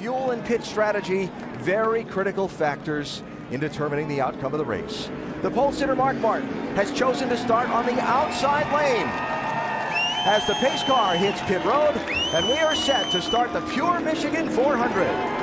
fuel and pit strategy, very critical factors in determining the outcome of the race. The pole sitter Mark Martin has chosen to start on the outside lane as the pace car hits pit road, and we are set to start the Pure Michigan 400.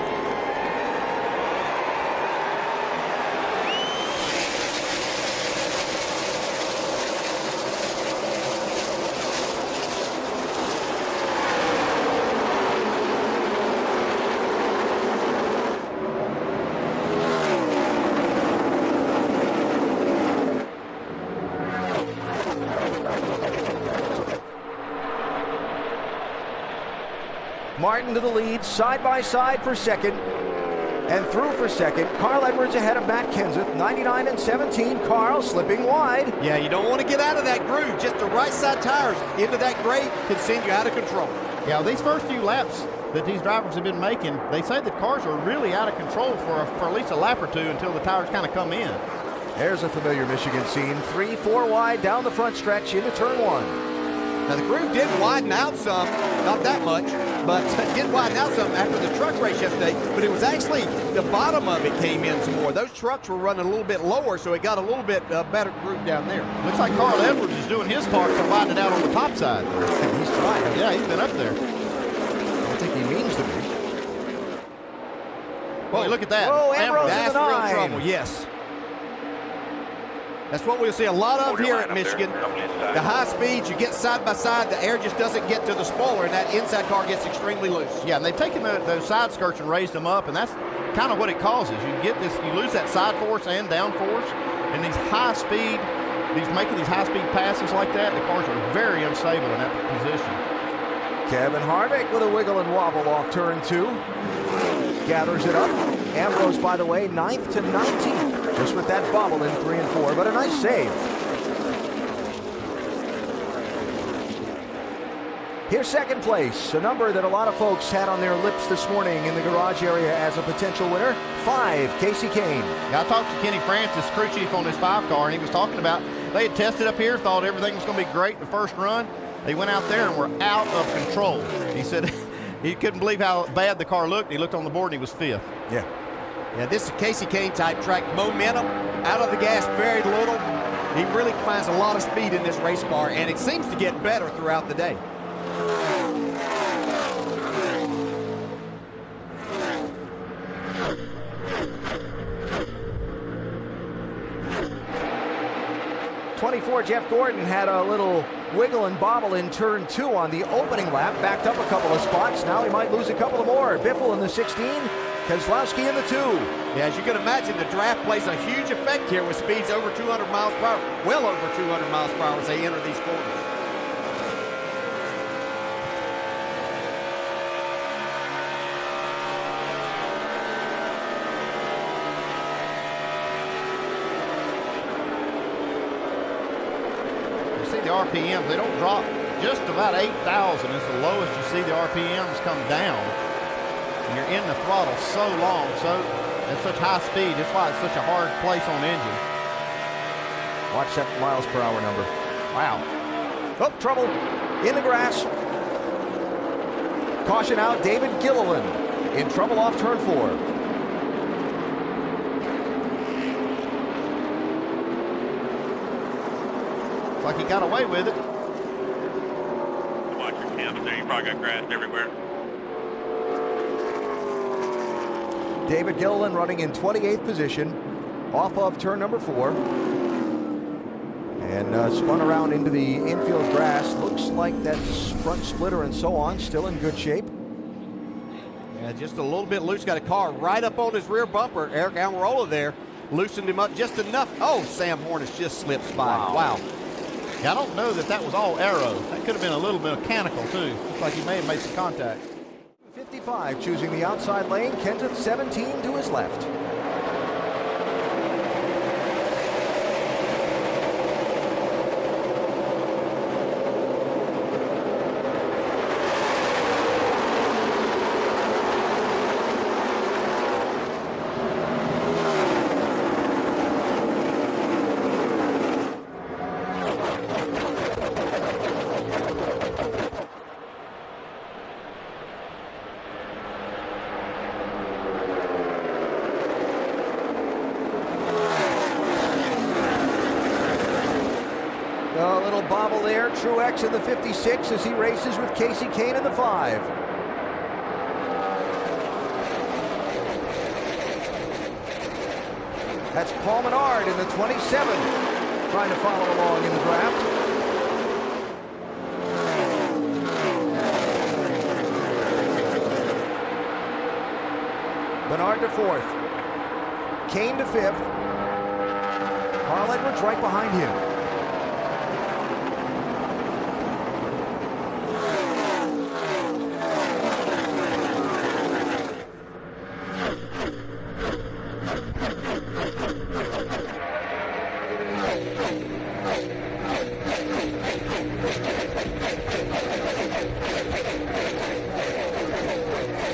Martin to the lead, side by side for second, and through for second. Carl Edwards ahead of Matt Kenseth, 99 and 17. Carl slipping wide. Yeah, you don't want to get out of that groove. Just the right side tires into that grade can send you out of control. Yeah, these first few laps that these drivers have been making, they say the cars are really out of control for at least a lap or two until the tires kind of come in. There's a familiar Michigan scene. 3-4 wide down the front stretch into turn one. Now the groove did widen out some, not that much, but did widen out some after the truck race yesterday, but it was actually the bottom of it came in some more. Those trucks were running a little bit lower, so it got a little bit better groove down there. Looks like Carl Edwards is doing his part to widen it out on the top side. He's trying. Yeah, he's been up there. I don't think he means to be. Whoa, look at that. Whoa, Ambrose That's in the real nine. trouble, yes. That's what we'll see a lot of here at Michigan. The high speeds, you get side by side, the air just doesn't get to the spoiler, and that inside car gets extremely loose. Yeah, and they've taken those side skirts and raised them up, and that's kind of what it causes. You lose that side force and down force, and these high speed, making these high speed passes like that, the cars are very unstable in that position. Kevin Harvick with a wiggle and wobble off turn two. Gathers it up. Ambrose, by the way, 9th to 19th. Just with that bobble in 3 and 4, but a nice save. Here's second place, a number that a lot of folks had on their lips this morning in the garage area as a potential winner. 5, Casey Kane. Yeah, I talked to Kenny Francis, crew chief on his 5 car, and he was talking about they had tested up here, thought everything was going to be great the first run. They went out there and were out of control. He said he couldn't believe how bad the car looked. He looked on the board and he was 5th. Yeah. Yeah, this is a Casey Kane type track. Momentum, out of the gas very little. He really finds a lot of speed in this race car, and it seems to get better throughout the day. '24 Jeff Gordon had a little wiggle and bobble in turn 2 on the opening lap. Backed up a couple of spots. Now he might lose a couple of more. Biffle in the 16. Keselowski in the 2. Yeah, as you can imagine, the draft plays a huge effect here with speeds over 200 miles per hour, well over 200 miles per hour as they enter these corners. You see the RPMs, they don't drop just about 8,000 is the lowest you see the RPMs come down. And you're in the throttle so long, so at such high speed. That's why it's such a hard place on the engine. Watch that miles per hour number. Wow. Oh, trouble in the grass. Caution out, David Gilliland in trouble off turn 4. Looks like he got away with it. Watch your canvas there. You probably got grass everywhere. David Gilliland running in 28th position off of turn number 4. And spun around into the infield grass. Looks like that front splitter and so on still in good shape. Yeah, just a little bit loose. Got a car right up on his rear bumper. Eric Almirola there loosened him up just enough. Oh, Sam Hornish just slips by. Wow. Yeah, I don't know that was all aero. That could have been a little bit mechanical too. Looks like he may have made some contact. 55 choosing the outside lane. Kenseth 17 to his left. bobble there. Truex in the 56 as he races with Casey Kane in the 5. That's Paul Menard in the 27, trying to follow along in the draft. Menard to 4th. Kane to 5th. Carl Edwards right behind him.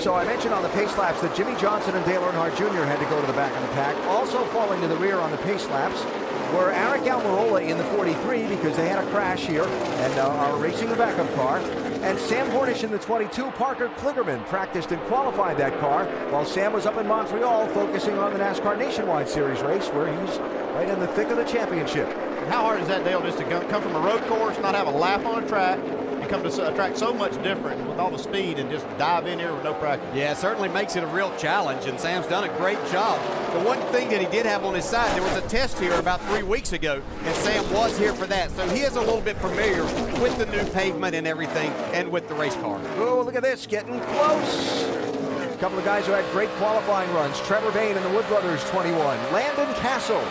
So I mentioned on the pace laps that Jimmy Johnson and Dale Earnhardt Jr. had to go to the back of the pack. Also falling to the rear on the pace laps were Eric Almirola in the 43 because they had a crash here and are racing the backup car. And Sam Hornish in the 22. Parker Kligerman practiced and qualified that car while Sam was up in Montreal focusing on the NASCAR Nationwide Series race where he's right in the thick of the championship. How hard is that, Dale, just to come from a road course, not have a lap on a track, and come to a track so much different with all the speed and just dive in here with no practice? Yeah, it certainly makes it a real challenge, and Sam's done a great job. The one thing that he did have on his side, there was a test here about 3 weeks ago, and Sam was here for that. So he is a little bit familiar with the new pavement and everything, and with the race car. Oh, look at this, getting close. A couple of guys who had great qualifying runs. Trevor Bayne in the Wood Brothers 21. Landon Castle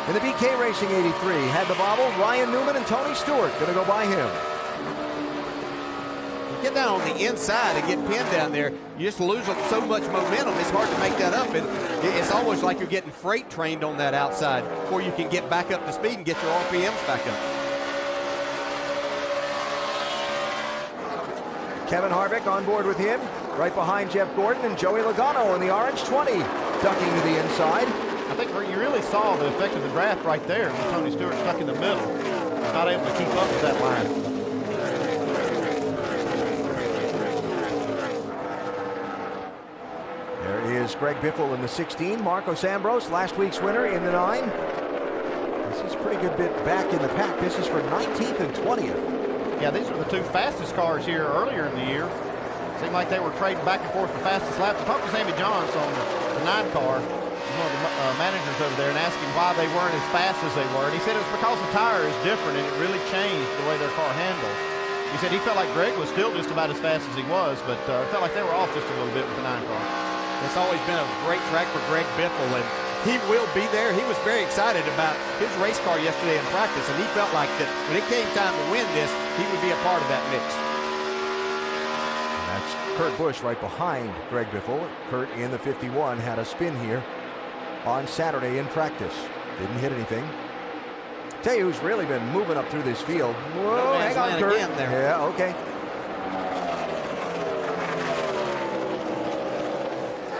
in the BK Racing 83. Had the bobble. Ryan Newman and Tony Stewart going to go by him. Get down on the inside and get pinned down there, you just lose so much momentum. It's hard to make that up, and it's almost like you're getting freight trained on that outside before you can get back up to speed and get your RPMs back up. Kevin Harvick on board with him, right behind Jeff Gordon, and Joey Logano in the orange 20, ducking to the inside. I think you really saw the effect of the draft right there when Tony Stewart stuck in the middle, not able to keep up with that line. Is Greg Biffle in the 16. Marcos Ambrose, last week's winner, in the 9. This is a pretty good bit back in the pack. This is for 19th and 20th. Yeah, these are the two fastest cars here earlier in the year. Seemed like they were trading back and forth the fastest laps. I talked to Sammy Johns on the 9 car, one of the managers over there, and asked him why they weren't as fast as they were. And he said it was because the tire is different and it really changed the way their car handles. He said he felt like Greg was still just about as fast as he was, but felt like they were off just a little bit with the 9 car. It's always been a great track for Greg Biffle, and he will be there. He was very excited about his race car yesterday in practice, and he felt like that when it came time to win this, he would be a part of that mix. And that's Kurt Busch right behind Greg Biffle. Kurt in the 51 had a spin here on Saturday in practice. Didn't hit anything. Tell you who's really been moving up through this field. Whoa, hang on, Kurt. Again there. Yeah, okay.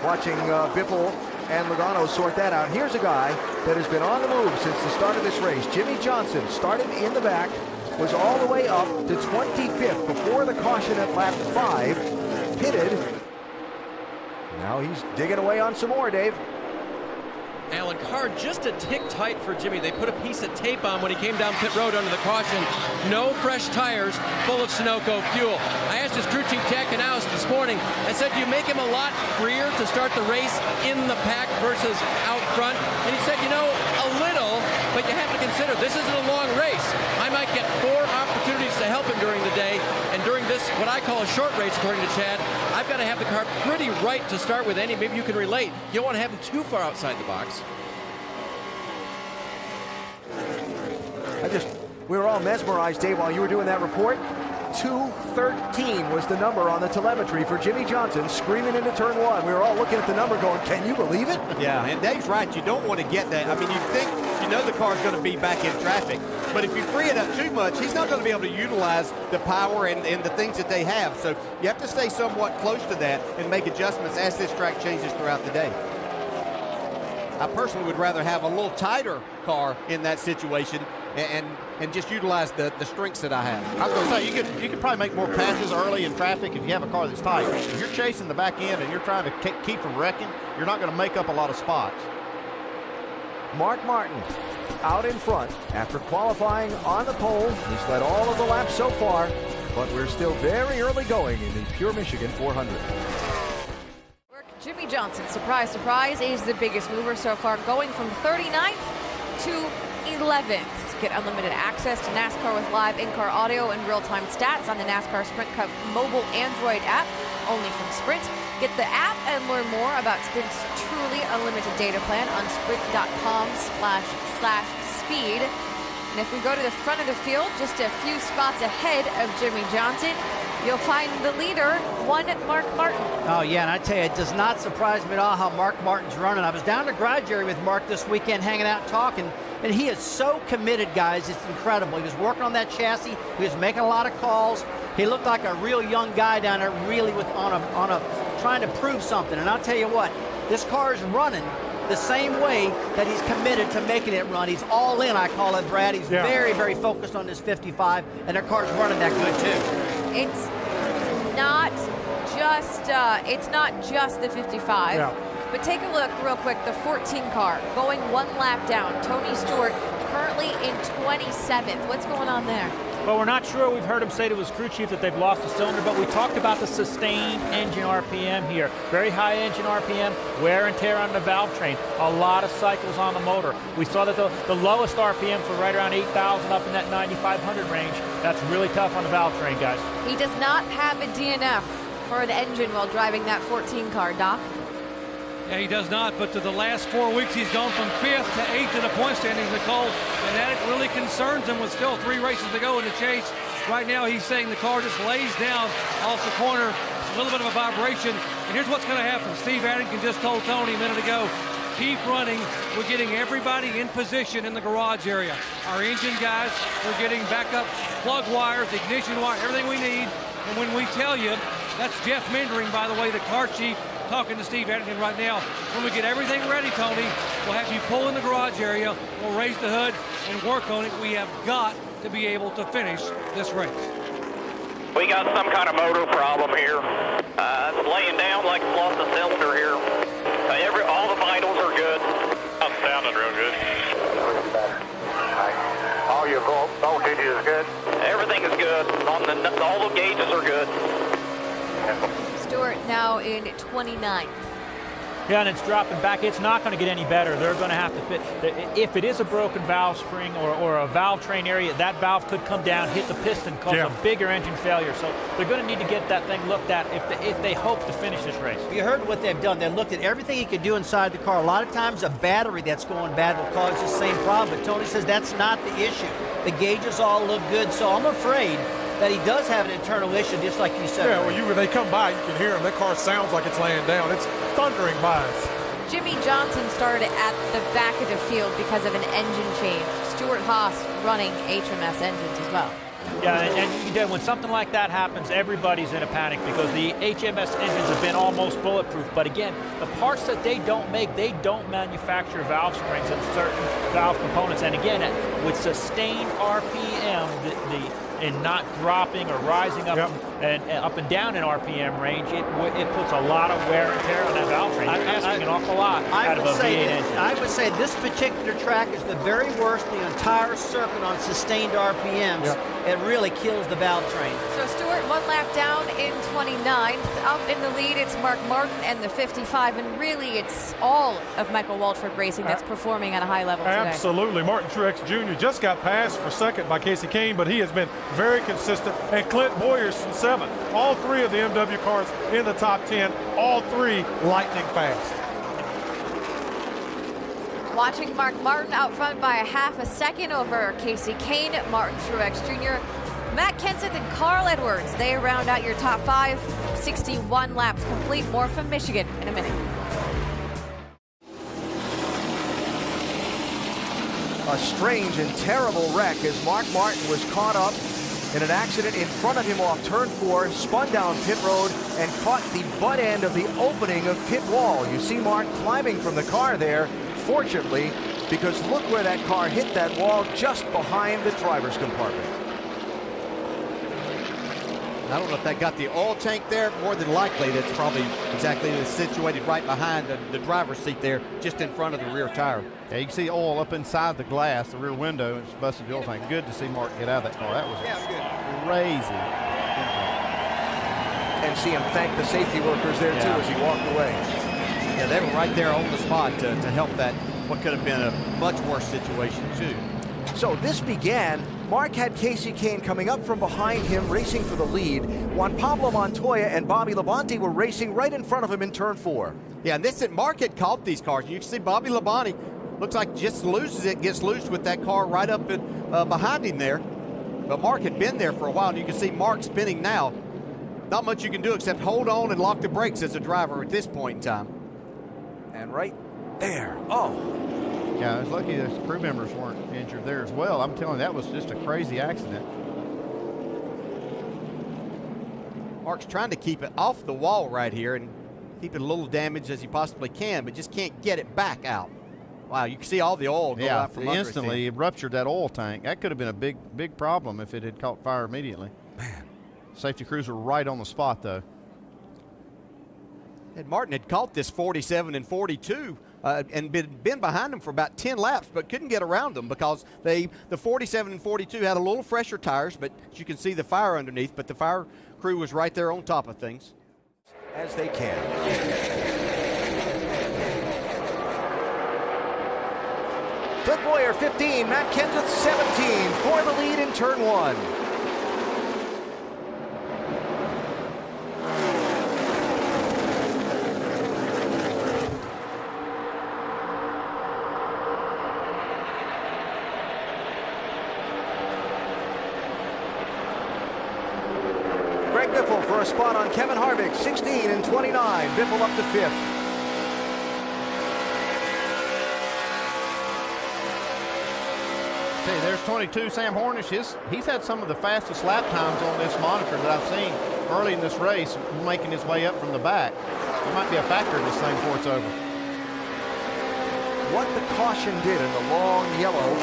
Watching Biffle and Logano sort that out. Here's a guy that has been on the move since the start of this race. Jimmy Johnson started in the back, was all the way up to 25th before the caution at lap 5, pitted. Now he's digging away on some more, Dave. Alan, car just a tick tight for Jimmy. They put a piece of tape on when he came down pit road under the caution. No fresh tires, full of Sunoco fuel. I asked his crew chief, Jack Knaus, this morning. I said, do you make him a lot freer to start the race in the pack versus out front? And he said, you know, a little, but you have to consider this isn't a long race. I might get 4 opportunities to help him during the day, and during this, what I call a short race, according to Chad, I've got to have the car pretty right to start with. Andy, maybe you can relate. You don't want to have him too far outside the box. We were all mesmerized, Dave, while you were doing that report. 213 was the number on the telemetry for Jimmy Johnson, screaming into turn 1. We were all looking at the number going, can you believe it? Yeah, and Dave's right. You don't want to get that. I mean, you think, you know the car's going to be back in traffic, but if you free it up too much, he's not going to be able to utilize the power and the things that they have. So you have to stay somewhat close to that and make adjustments as this track changes throughout the day. I personally would rather have a little tighter car in that situation and just utilize the strengths that I have. I was going to say, you could probably make more passes early in traffic if you have a car that's tight. If you're chasing the back end and you're trying to keep from wrecking, you're not going to make up a lot of spots. Mark Martin out in front after qualifying on the pole. He's led all of the laps so far, but we're still very early going in the Pure Michigan 400. Jimmie Johnson, surprise, surprise, is the biggest mover so far, going from 39th to 11th. Get unlimited access to NASCAR with live in-car audio and real-time stats on the NASCAR Sprint Cup mobile Android app, only from Sprint. Get the app and learn more about Sprint's truly unlimited data plan on sprint.com/speed. And if we go to the front of the field, just a few spots ahead of Jimmie Johnson, you'll find the leader, one Mark Martin. Oh, yeah, and I tell you, it does not surprise me at all how Mark Martin's running. I was down to garage area with Mark this weekend, hanging out and talking, and he is so committed, guys. It's incredible. He was working on that chassis. He was making a lot of calls. He looked like a real young guy down there, really trying to prove something. And I'll tell you what, this car is running the same way that he's committed to making it run. He's all in, I call it, Brad. He's very, very focused on this 55, and their car's running that good, too. It's not just the 55. Yeah. But take a look real quick, the 14 car going one lap down. Tony Stewart currently in 27th. What's going on there? Well, we're not sure. We've heard him say to his crew chief that they've lost a cylinder, but we talked about the sustained engine RPM here. Very high engine RPM, wear and tear on the valve train, a lot of cycles on the motor. We saw that the lowest RPM for right around 8,000 up in that 9,500 range. That's really tough on the valve train, guys. He does not have a DNF for an engine while driving that 14 car, Doc. Yeah, he does not, but to the last 4 weeks, he's gone from 5th to 8th in the point standings, Nicole, and that really concerns him with still 3 races to go in the chase. Right now, he's saying the car just lays down off the corner, a little bit of a vibration, and here's what's going to happen. Steve Addington just told Tony a minute ago, keep running. We're getting everybody in position in the garage area. Our engine guys, we're getting backup plug wires, ignition wire, everything we need, and when we tell you, that's Jeff Mindering, by the way, the car chief, talking to Steve Addington right now. When we get everything ready, Tony, we'll have you pull in the garage area, we'll raise the hood and work on it. We have got to be able to finish this race. We got some kind of motor problem here. It's laying down like it's lost a cylinder here. All the vitals are good. It's sounding real good. All your voltage is good? Everything is good. All the gauges are good. Stewart now in 29th. Yeah, and it's dropping back. It's not going to get any better. They're going to have to fit. If it is a broken valve spring or a valve train area, that valve could come down, hit the piston, cause a bigger engine failure. So they're going to need to get that thing looked at if they hope to finish this race. You heard what they've done. They looked at everything he could do inside the car. A lot of times a battery that's going bad will cause the same problem. But Tony says that's not the issue. The gauges all look good. So I'm afraid that he does have an internal issue, just like you said. Yeah, well, when they come by, you can hear him. That car sounds like it's laying down. It's thundering by us. Jimmie Johnson started at the back of the field because of an engine change. Stuart Haas running HMS engines as well. Yeah, and when something like that happens, everybody's in a panic because the HMS engines have been almost bulletproof. But again, the parts that they don't make, they don't manufacture valve springs and certain valve components. And again, with sustained RPM, and not dropping or rising up and up and down in RPM range, it puts a lot of wear and tear on that valve train. You're asking an awful lot out of a V8 engine. I would say this particular track is the very worst in the entire circuit on sustained RPMs. It really kills the valve train. So Stewart one lap down in 29th. Up in the lead, it's Mark Martin and the 55, and really it's all of Michael Waltrip Racing that's performing at a high level today. Absolutely. Martin Truex Jr. just got passed for second by Casey Kane, but he has been very consistent. And Clint Boyers in 7th. All 3 of the MW cars in the top 10. All 3 lightning fast. Watching Mark Martin out front by a half a second over Casey Kane, Martin Truex Jr., Matt Kenseth and Carl Edwards. They round out your top 5. 61 laps complete. More from Michigan in a minute. A strange and terrible wreck as Mark Martin was caught up in an accident in front of him off turn 4, spun down pit road and caught the butt end of the opening of pit wall. You see Mark climbing from the car there, fortunately, because look where that car hit that wall, just behind the driver's compartment. I don't know if that got the oil tank there. More than likely, that's probably exactly situated right behind the driver's seat there, just in front of the rear tire. Yeah, you can see oil up inside the glass, the rear window. It's busted the oil tank. Good to see Mark get out of that car. That was crazy. And see him thank the safety workers there, too, as he walked away. Yeah, they were right there on the spot to help that, what could have been a much worse situation, too. So this began. Mark had Casey Kane coming up from behind him, racing for the lead. Juan Pablo Montoya and Bobby Labonte were racing right in front of him in turn 4. Yeah, and Mark had caught these cars. You can see Bobby Labonte looks like just loses it, gets loose with that car right up behind him there. But Mark had been there for a while, and you can see Mark spinning now. Not much you can do except hold on and lock the brakes as a driver at this point in time. And right there. Oh. Yeah, it's lucky the crew members weren't injured there as well. I'm telling you, that was just a crazy accident. Mark's trying to keep it off the wall right here and keep it a little damaged as he possibly can, but just can't get it back out. Wow, you can see all the oil go out from under it. Instantly it ruptured that oil tank. That could have been a big problem if it had caught fire immediately. Man. Safety crews were right on the spot, though. Ed Martin had caught this 47 and 42 and been behind them for about 10 laps, but couldn't get around them because the 47 and 42 had a little fresher tires, but you can see the fire underneath, but the fire crew was right there on top of things. As they can. Clint Boyer 15, Matt Kenseth 17 for the lead in turn 1. Greg Biffle for a spot on Kevin Harvick, 16 and 29. Biffle up to 5th. Okay, there's 22, Sam Hornish. He's had some of the fastest lap times on this monitor that I've seen early in this race, making his way up from the back. It might be a factor in this thing before it's over. What the caution did in the long yellow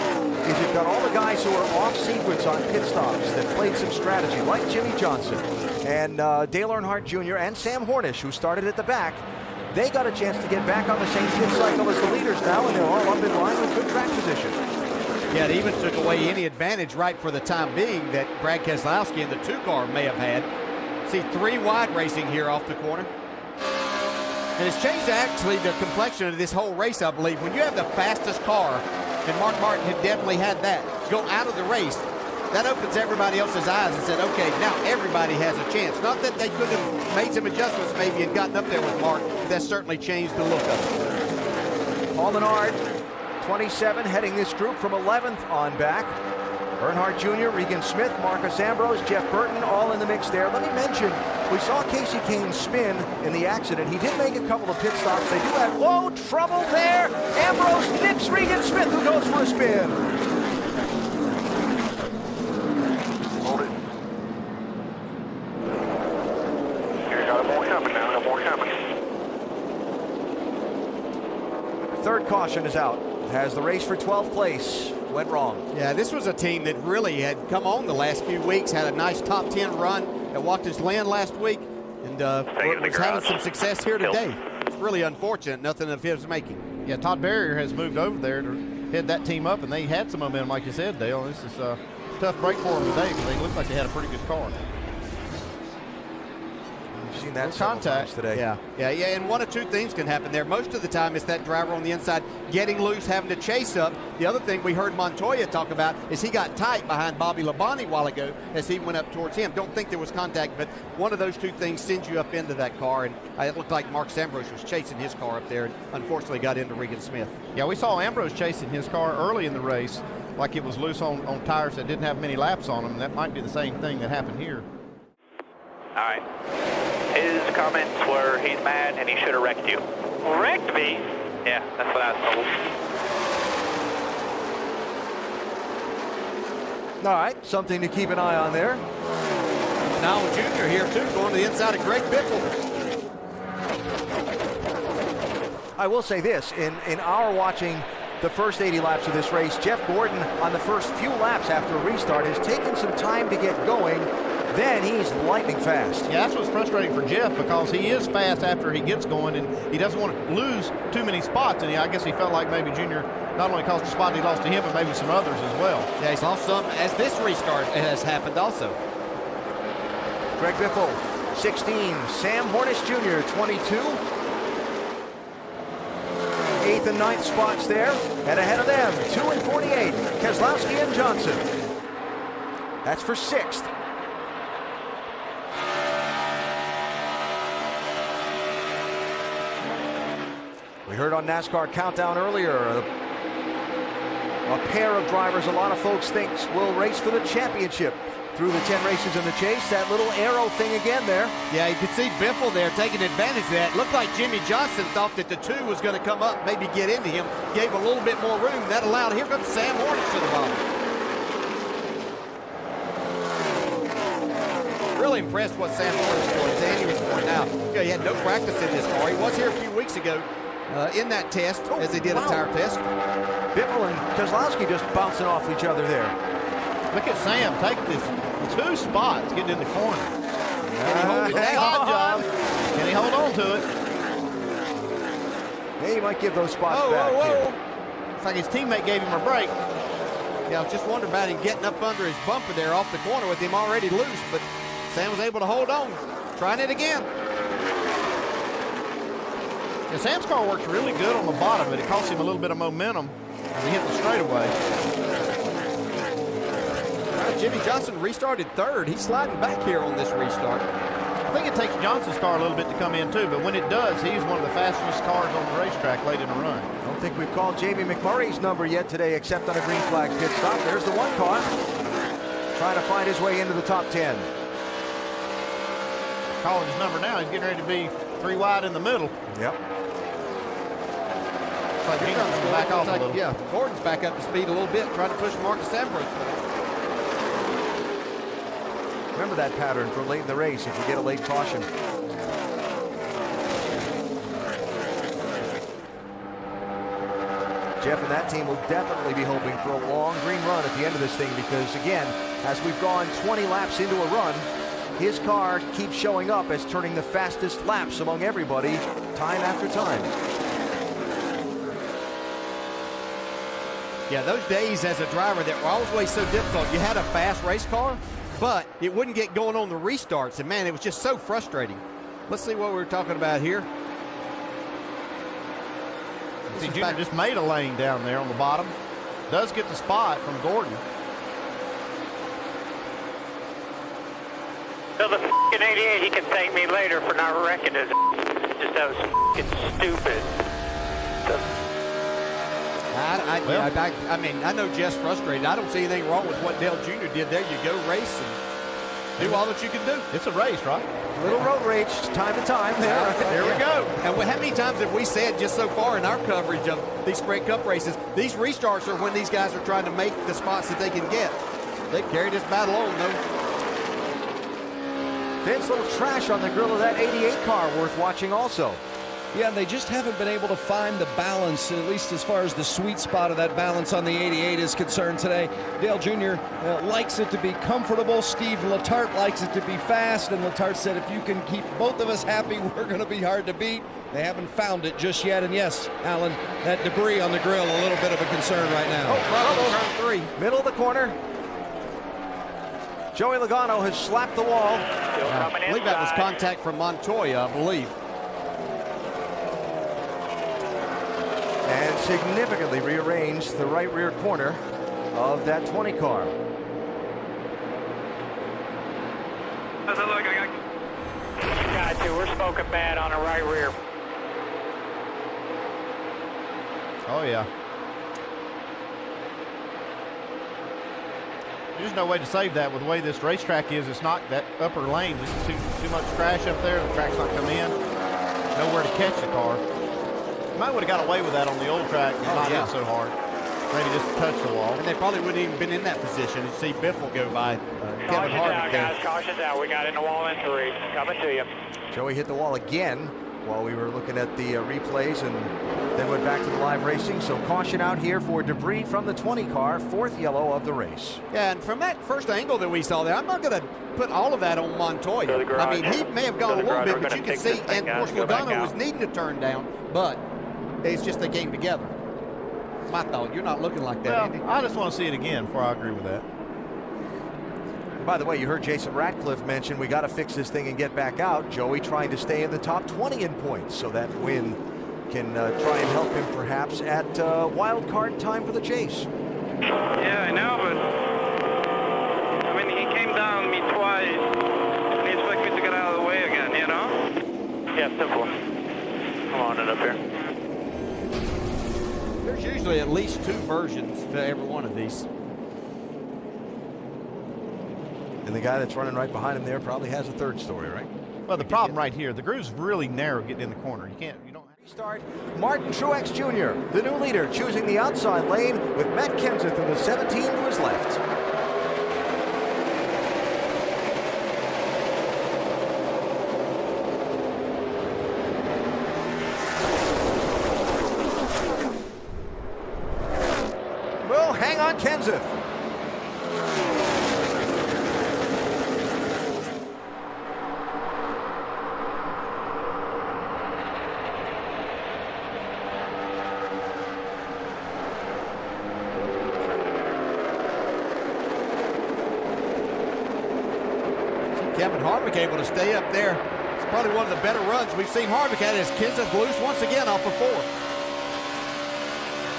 is it got all the guys who were off sequence on pit stops that played some strategy, like Jimmy Johnson and Dale Earnhardt Jr. and Sam Hornish, who started at the back. They got a chance to get back on the same pit cycle as the leaders now, and they're all up in line with good track position. Yeah, it even took away any advantage right for the time being that Brad Keselowski and the 2-car may have had. See 3 wide racing here off the corner. And it's changed actually the complexion of this whole race, I believe. When you have the fastest car, and Mark Martin had definitely had that, go out of the race, that opens everybody else's eyes and said, okay, now everybody has a chance. Not that they could have made some adjustments maybe and gotten up there with Mark. That certainly changed the look of it. Paul Menard, 27, heading this group from 11th on back. Earnhardt Jr., Regan Smith, Marcus Ambrose, Jeff Burton, all in the mix there. Let me mention, we saw Casey Kane spin in the accident. He did make a couple of pit stops. They do have, whoa, trouble there. Ambrose nips Regan Smith, who goes for a spin. Hold it. Here, got more coming now, got more coming. Third caution is out. Has the race for 12th place. Went wrong. Yeah, this was a team that really had come on the last few weeks, had a nice top 10 run at Watkins Glen last week, and was having some success here today. It's really unfortunate, nothing of his making. Yeah, Todd Berrier has moved over there to head that team up, and they had some momentum, like you said, Dale. This is a tough break for them today, but they look like they had a pretty good car. We've seen that contact today. Yeah, and one of two things can happen there. Most of the time, it's that driver on the inside getting loose, having to chase up. The other thing we heard Montoya talk about is he got tight behind Bobby Labonte a while ago as he went up towards him. Don't think there was contact, but one of those two things sends you up into that car, and it looked like Marcus Ambrose was chasing his car up there and unfortunately got into Regan Smith. Yeah, we saw Ambrose chasing his car early in the race like it was loose on tires that didn't have many laps on them. That might be the same thing that happened here. All right. His comments were he's mad and he should have wrecked you. Wrecked me? Yeah, that's what I was told. All right, something to keep an eye on there. Now Jr. here too, going to the inside of Greg Biffle. I will say this, in our watching the first 80 laps of this race, Jeff Gordon on the first few laps after a restart has taken some time to get going. then he's lightning fast. Yeah, that's what's frustrating for Jeff, because he is fast after he gets going, and he doesn't want to lose too many spots. And I guess he felt like maybe Junior not only cost a spot he lost to him, but maybe some others as well. Yeah, he's lost some as this restart has happened also. Greg Biffle, 16. Sam Hornish Jr., 22. 8th and 9th spots there. And ahead of them, 2 and 48, Keselowski and Johnson. That's for 6th. We heard on NASCAR Countdown earlier, a pair of drivers a lot of folks think will race for the championship through the 10 races in the chase. That little arrow thing again there. Yeah, you can see Biffle there taking advantage of that. Looked like Jimmy Johnson thought that the 2 was going to come up, maybe get into him. Gave a little bit more room. That allowed, here comes Sam Hornish to the bottom. Really impressed what Sam Hornish was. Danny was pointing out. He had no practice in this car. He was here a few weeks ago in that test, as they did a tire test. Biffle and Keselowski just bouncing off each other there. Look at Sam take this 2 spots, getting in the corner. Can he hold it down, John? Can he hold on to it? Hey, he might give those spots back. Whoa. It's like his teammate gave him a break. Yeah, I was just wondering about him getting up under his bumper there off the corner with him already loose, but Sam was able to hold on. Trying it again. Yeah, Sam's car works really good on the bottom, but it cost him a little bit of momentum as he hit the straightaway. Jimmy Johnson restarted 3rd. He's sliding back here on this restart. I think it takes Johnson's car a little bit to come in too, but when it does, he's one of the fastest cars on the racetrack late in the run. I don't think we've called Jamie McMurray's number yet today, except on a green flag pit stop. There's the 1 car, trying to find his way into the top 10. Calling his number now. He's getting ready to be 3 wide in the middle. Yep. It's like Gino's going to back off a little. Yeah, Gordon's back up to speed a little bit, trying to push Marcus Ambrose. Remember that pattern from late in the race if you get a late caution. Jeff and that team will definitely be hoping for a long green run at the end of this thing, because again, as we've gone 20 laps into a run, his car keeps showing up as turning the fastest laps among everybody time after time. Yeah, those days as a driver that were always so difficult. You had a fast race car, but it wouldn't get going on the restarts. And man, it was just so frustrating. Let's see what we were talking about here. See, Junior just made a lane down there on the bottom. Does get the spot from Gordon. So the f***ing 88, he can thank me later for not wrecking his just that was f***ing stupid. So, I mean, I know Jeff's frustrated. I don't see anything wrong with what Dale Jr. did there. You go race and do all that you can do. It's a race, right? Little road rage, time to time there. There we go. And how many times have we said just so far in our coverage of these Sprint Cup races, these restarts are when these guys are trying to make the spots that they can get. They've carried this battle on, though. Vince, little trash on the grill of that 88 car worth watching also. Yeah, they just haven't been able to find the balance, at least as far as the sweet spot of that balance on the 88 is concerned today. Dale Jr. Likes it to be comfortable. Steve Letarte likes it to be fast. And Letarte said, if you can keep both of us happy, we're going to be hard to beat. They haven't found it just yet. And yes, Alan, that debris on the grill, a little bit of a concern right now. Oh, trouble. Turn 3. Middle of the corner. Joey Logano has slapped the wall. I believe that was contact from Montoya, I believe. And significantly rearranged the right rear corner of that 20 car. got to. We're smoking bad on the right rear. Oh, yeah. There's no way to save that with the way this racetrack is. It's not that upper lane. This is too much trash up there. The track's not come in. Nowhere to catch the car. You might would have got away with that on the old track and not hit so hard. Maybe just touch the wall. And they probably wouldn't even been in that position. You see Biffle go by. Kevin Caution Harvick down, guys. Caution down. We got in the wall in 3. Coming to you. Joey hit the wall again. while we were looking at the replays and then went back to the live racing. So caution out here for debris from the 20 car, 4th yellow of the race. Yeah, and from that first angle that we saw there, I'm not going to put all of that on Montoya. I mean, he may have gone a little bit, but you can see, and of course Logano was needing to turn down, but it's just they came together. My thought. You're not looking like that, Andy. I just want to see it again before I agree with that. By the way, you heard Jason Ratcliffe mention we got to fix this thing and get back out. Joey trying to stay in the top 20 in points, so that win can try and help him perhaps at wild card time for the chase. Yeah, I know, but I mean, he came down me twice, and he expects me to get out of the way again, you know? Yeah, simple. Come on, it up here. There's usually at least 2 versions to every one of these. And the guy that's running right behind him there probably has a 3rd story, right? Well, the problem right here, the groove's really narrow getting in the corner. You don't restart. Martin Truex Jr., the new leader, choosing the outside lane with Matt Kenseth in the 17 to his left. Well, hang on, Kenseth. Kevin Harvick able to stay up there. It's probably one of the better runs we've seen Harvick at as Kenseth loose once again off of 4.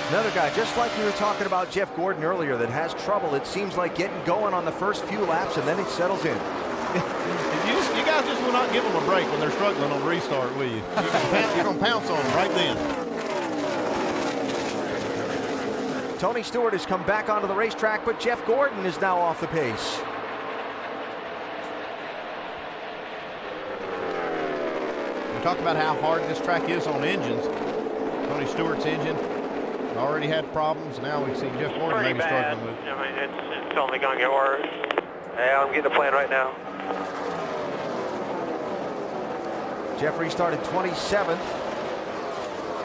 Another guy, just like we were talking about Jeff Gordon earlier, that has trouble, it seems like, getting going on the first few laps, and then he settles in. you guys just will not give them a break when they're struggling on restart, will you? You're going to pounce on them right then. Tony Stewart has come back onto the racetrack, but Jeff Gordon is now off the pace. Talk about how hard this track is on engines. Tony Stewart's engine already had problems. Now we see Jeff Gordon maybe struggling with it. I mean, it's only going to get worse. Yeah, I'm getting the plan right now. Jeff restarted 27th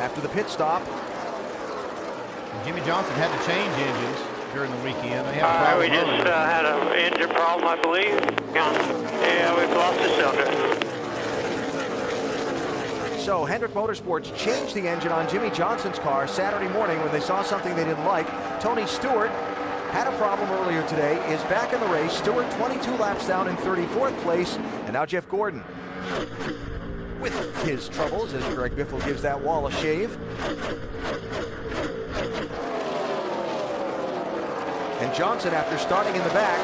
after the pit stop. And Jimmy Johnson had to change engines during the weekend. They had we just had an engine problem, I believe. Yeah, we've lost the cylinder. So Hendrick Motorsports changed the engine on Jimmy Johnson's car Saturday morning when they saw something they didn't like. Tony Stewart had a problem earlier today, is back in the race. Stewart 22 laps down in 34th place, and now Jeff Gordon with his troubles as Greg Biffle gives that wall a shave. And Johnson, after starting in the back,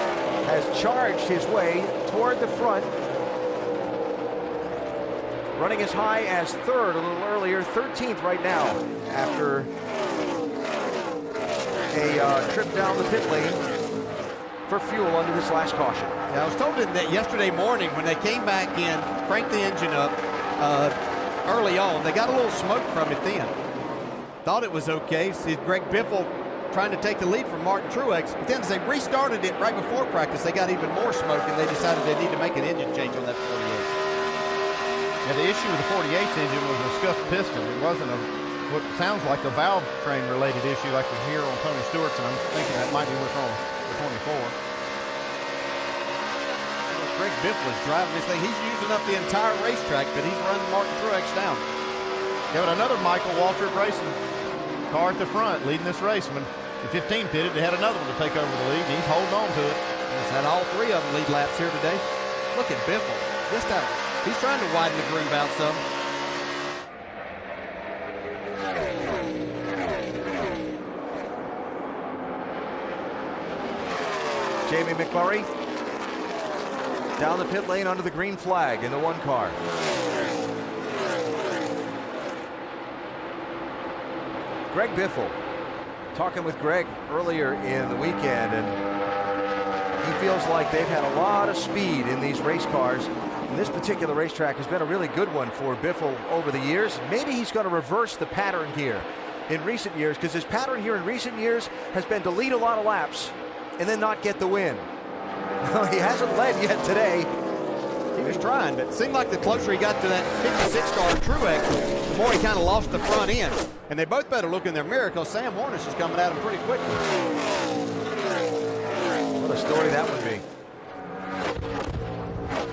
has charged his way toward the front, running as high as 3rd a little earlier, 13th right now after a trip down the pit lane for fuel under this last caution. Yeah, I was told that yesterday morning when they came back in, cranked the engine up early on, they got a little smoke from it then. Thought it was okay. See Greg Biffle trying to take the lead from Martin Truex, but then as they restarted it right before practice, they got even more smoke and they decided they need to make an engine change on that 48. Yeah, the issue with the 48's engine was a scuffed piston. It wasn't what sounds like a valve train related issue like we hear on Tony Stewart's, and I'm thinking that might be what's wrong with 24. Greg Biffle is driving this thing. He's using up the entire racetrack, but he's running Martin Truex down. Yeah, but another Michael Waltrip Racing car at the front leading this race. When the 15 pitted, they had another one to take over the lead, and he's holding on to it. He's had all 3 of them lead laps here today. Look at Biffle. Just out. He's trying to widen the groove out some. Jamie McMurray down the pit lane under the green flag in the 1 car. Greg Biffle talking with Greg earlier in the weekend, and he feels like they've had a lot of speed in these race cars. And this particular racetrack has been a really good one for Biffle over the years. Maybe he's going to reverse the pattern here in recent years, because his pattern here in recent years has been to lead a lot of laps and then not get the win. He hasn't led yet today. He was trying, but it seemed like the closer he got to that 56 car Truex, the more he kind of lost the front end. And they both better look in their mirror because Sam Hornish is coming at him pretty quickly. What a story that would be.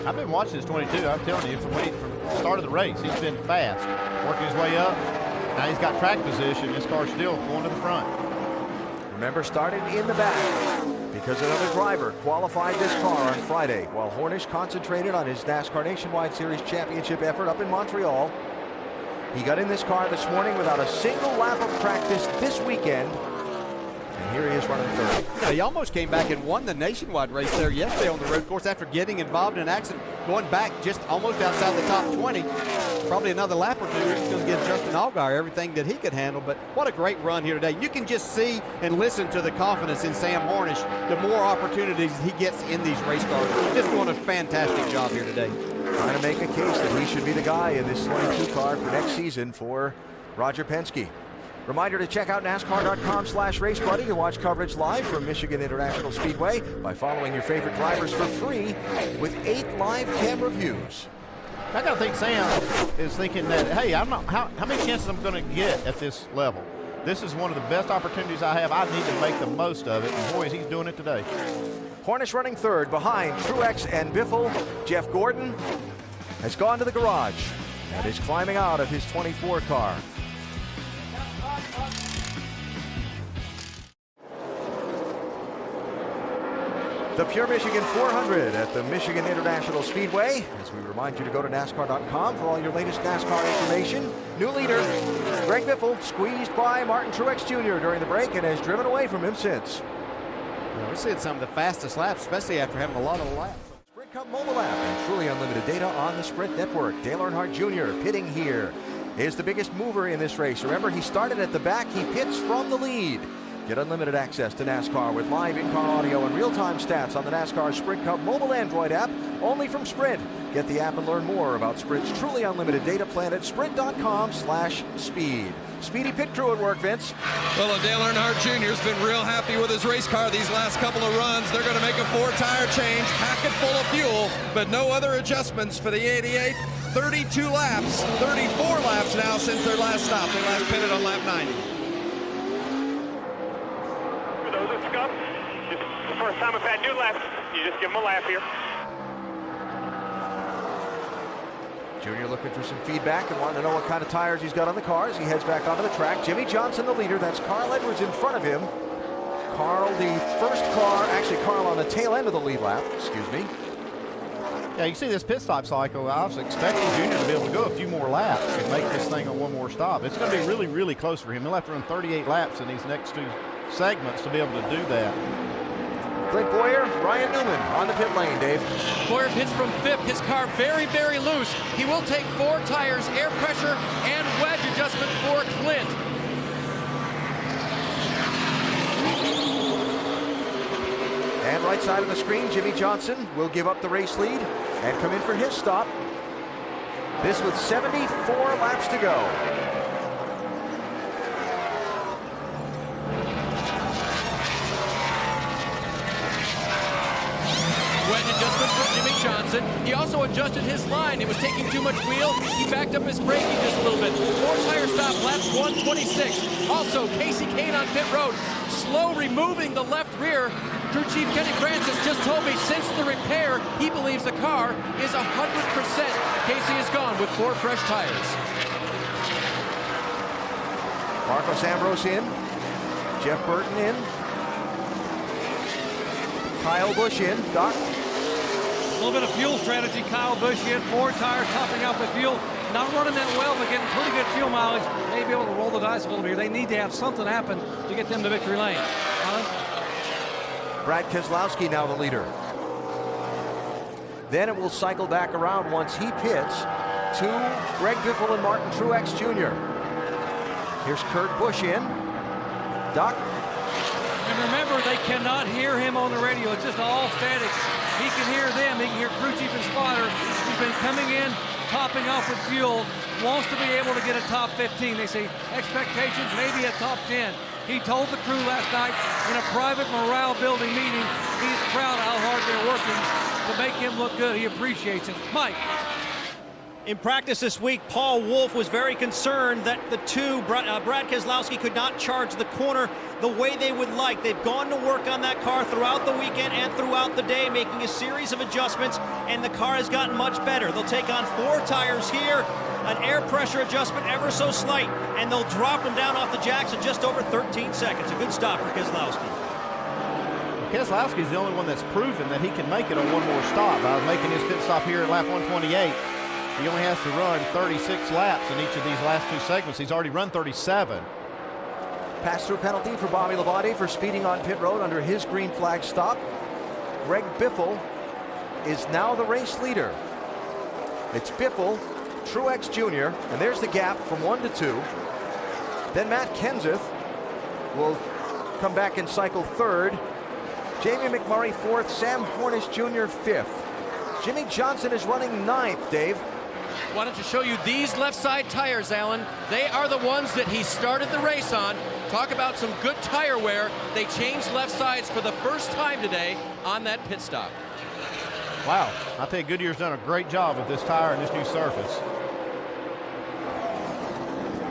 I've been watching this 22. I'm telling you, from the start of the race, he's been fast, working his way up. Now he's got track position. This car's still going to the front. Remember, started in the back because another driver qualified this car on Friday while Hornish concentrated on his NASCAR Nationwide Series championship effort up in Montreal. He got in this car this morning without a single lap of practice this weekend. And here he is running third. You know, he almost came back and won the Nationwide race there yesterday on the road course after getting involved in an accident, going back just almost outside the top 20. Probably another lap or two. He's going to give Justin Allgaier everything that he could handle. But what a great run here today. You can just see and listen to the confidence in Sam Hornish. The more opportunities he gets in these race cars. He's just doing a fantastic job here today. Trying to make a case that he should be the guy in this 22 car for next season for Roger Penske. Reminder to check out NASCAR.com/RaceBuddy to watch coverage live from Michigan International Speedway by following your favorite drivers for free with 8 live camera views. I gotta think Sam is thinking that, hey, I'm not, how many chances I'm going to get at this level? This is one of the best opportunities I have. I need to make the most of it, and boy, he's doing it today. Hornish running third behind Truex and Biffle. Jeff Gordon has gone to the garage and is climbing out of his 24 car. The Pure Michigan 400 at the Michigan International Speedway. As we remind you to go to NASCAR.com for all your latest NASCAR information. New leader, Greg Biffle, squeezed by Martin Truex Jr. during the break and has driven away from him since. Well, we're seeing some of the fastest laps, especially after having a lot of laps. Sprint Cup mobile app and truly unlimited data on the Sprint network. Dale Earnhardt Jr. pitting here is the biggest mover in this race. Remember, he started at the back. He pits from the lead. Get unlimited access to NASCAR with live in-car audio and real-time stats on the NASCAR Sprint Cup mobile Android app, only from Sprint. Get the app and learn more about Sprint's truly unlimited data plan at sprint.com/speed. Speedy pit crew at work, Vince. Well, Dale Earnhardt Jr. has been real happy with his race car these last couple of runs. They're going to make a 4-tire change, pack it full of fuel, but no other adjustments for the 88. 32 laps, 34 laps now since their last stop. They last pitted on lap 90. Those that scuff, just the first time I've had new laps, you just give them a lap here. Junior looking for some feedback and wanting to know what kind of tires he's got on the car as he heads back onto the track. Jimmy Johnson, the leader. That's Carl Edwards in front of him. Carl, the first car, actually Carl on the tail end of the lead lap, excuse me. Yeah, you see this pit stop cycle. I was expecting Junior to be able to go a few more laps and make this thing on one more stop. It's going to be really, really close for him. He'll have to run 38 laps in these next 2 segments to be able to do that. Clint Boyer, Ryan Newman on the pit lane, Dave. Boyer pits from 5th. His car very, very loose. He will take 4 tires, air pressure, and wedge adjustment for Clint. And right side of the screen, Jimmy Johnson will give up the race lead and come in for his stop. This with 74 laps to go. Wedge adjustment for Jimmy Johnson. He also adjusted his line. It was taking too much wheel. He backed up his braking just a little bit. 4 tire stop, lap 126. Also, Casey Kane on pit road. Slow removing the left rear. Crew Chief Kenny Francis just told me since the repair, he believes the car is 100%. Casey is gone with 4 fresh tires. Marcos Ambrose in. Jeff Burton in. Kyle Busch in. Doc? A little bit of fuel strategy. Kyle Busch in, 4 tires, topping out the fuel. Not running that well, but getting pretty good fuel mileage. May be able to roll the dice a little bit. They need to have something happen to get them to victory lane. Brad Keselowski now the leader. Then it will cycle back around once he pits to Greg Biffle and Martin Truex Jr. Here's Kurt Busch in. Doc? And remember, they cannot hear him on the radio. It's just all static. He can hear them. He can hear crew chief and spotter. He's been coming in, topping off with fuel, wants to be able to get a top 15. They say expectations, maybe a top 10. He told the crew last night in a private morale building meeting, he's proud of how hard they're working to to make him look good. He appreciates it. Mike. In practice this week, Paul Wolfe was very concerned that the two, Brad Keselowski, could not charge the corner the way they would like. They've gone to work on that car throughout the weekend and throughout the day, making a series of adjustments, and the car has gotten much better. They'll take on 4 tires here, an air pressure adjustment ever so slight, and they'll drop them down off the jacks in just over 13 seconds. A good stop for Keselowski. Keselowski's the only one that's proven that he can make it on one more stop. By making his pit stop here at lap 128, he only has to run 36 laps in each of these last 2 segments. He's already run 37. Pass-through penalty for Bobby Labonte for speeding on pit road under his green flag stop. Greg Biffle is now the race leader. It's Biffle, Truex Jr., and there's the gap from 1 to 2. Then Matt Kenseth will come back and cycle 3rd. Jamie McMurray 4th, Sam Hornish Jr. 5th. Jimmy Johnson is running 9th, Dave. Why don't you show you these left side tires, Alan? They are the ones that he started the race on. Talk about some good tire wear. They changed left sides for the first time today on that pit stop. Wow, I think Goodyear's done a great job with this tire and this new surface.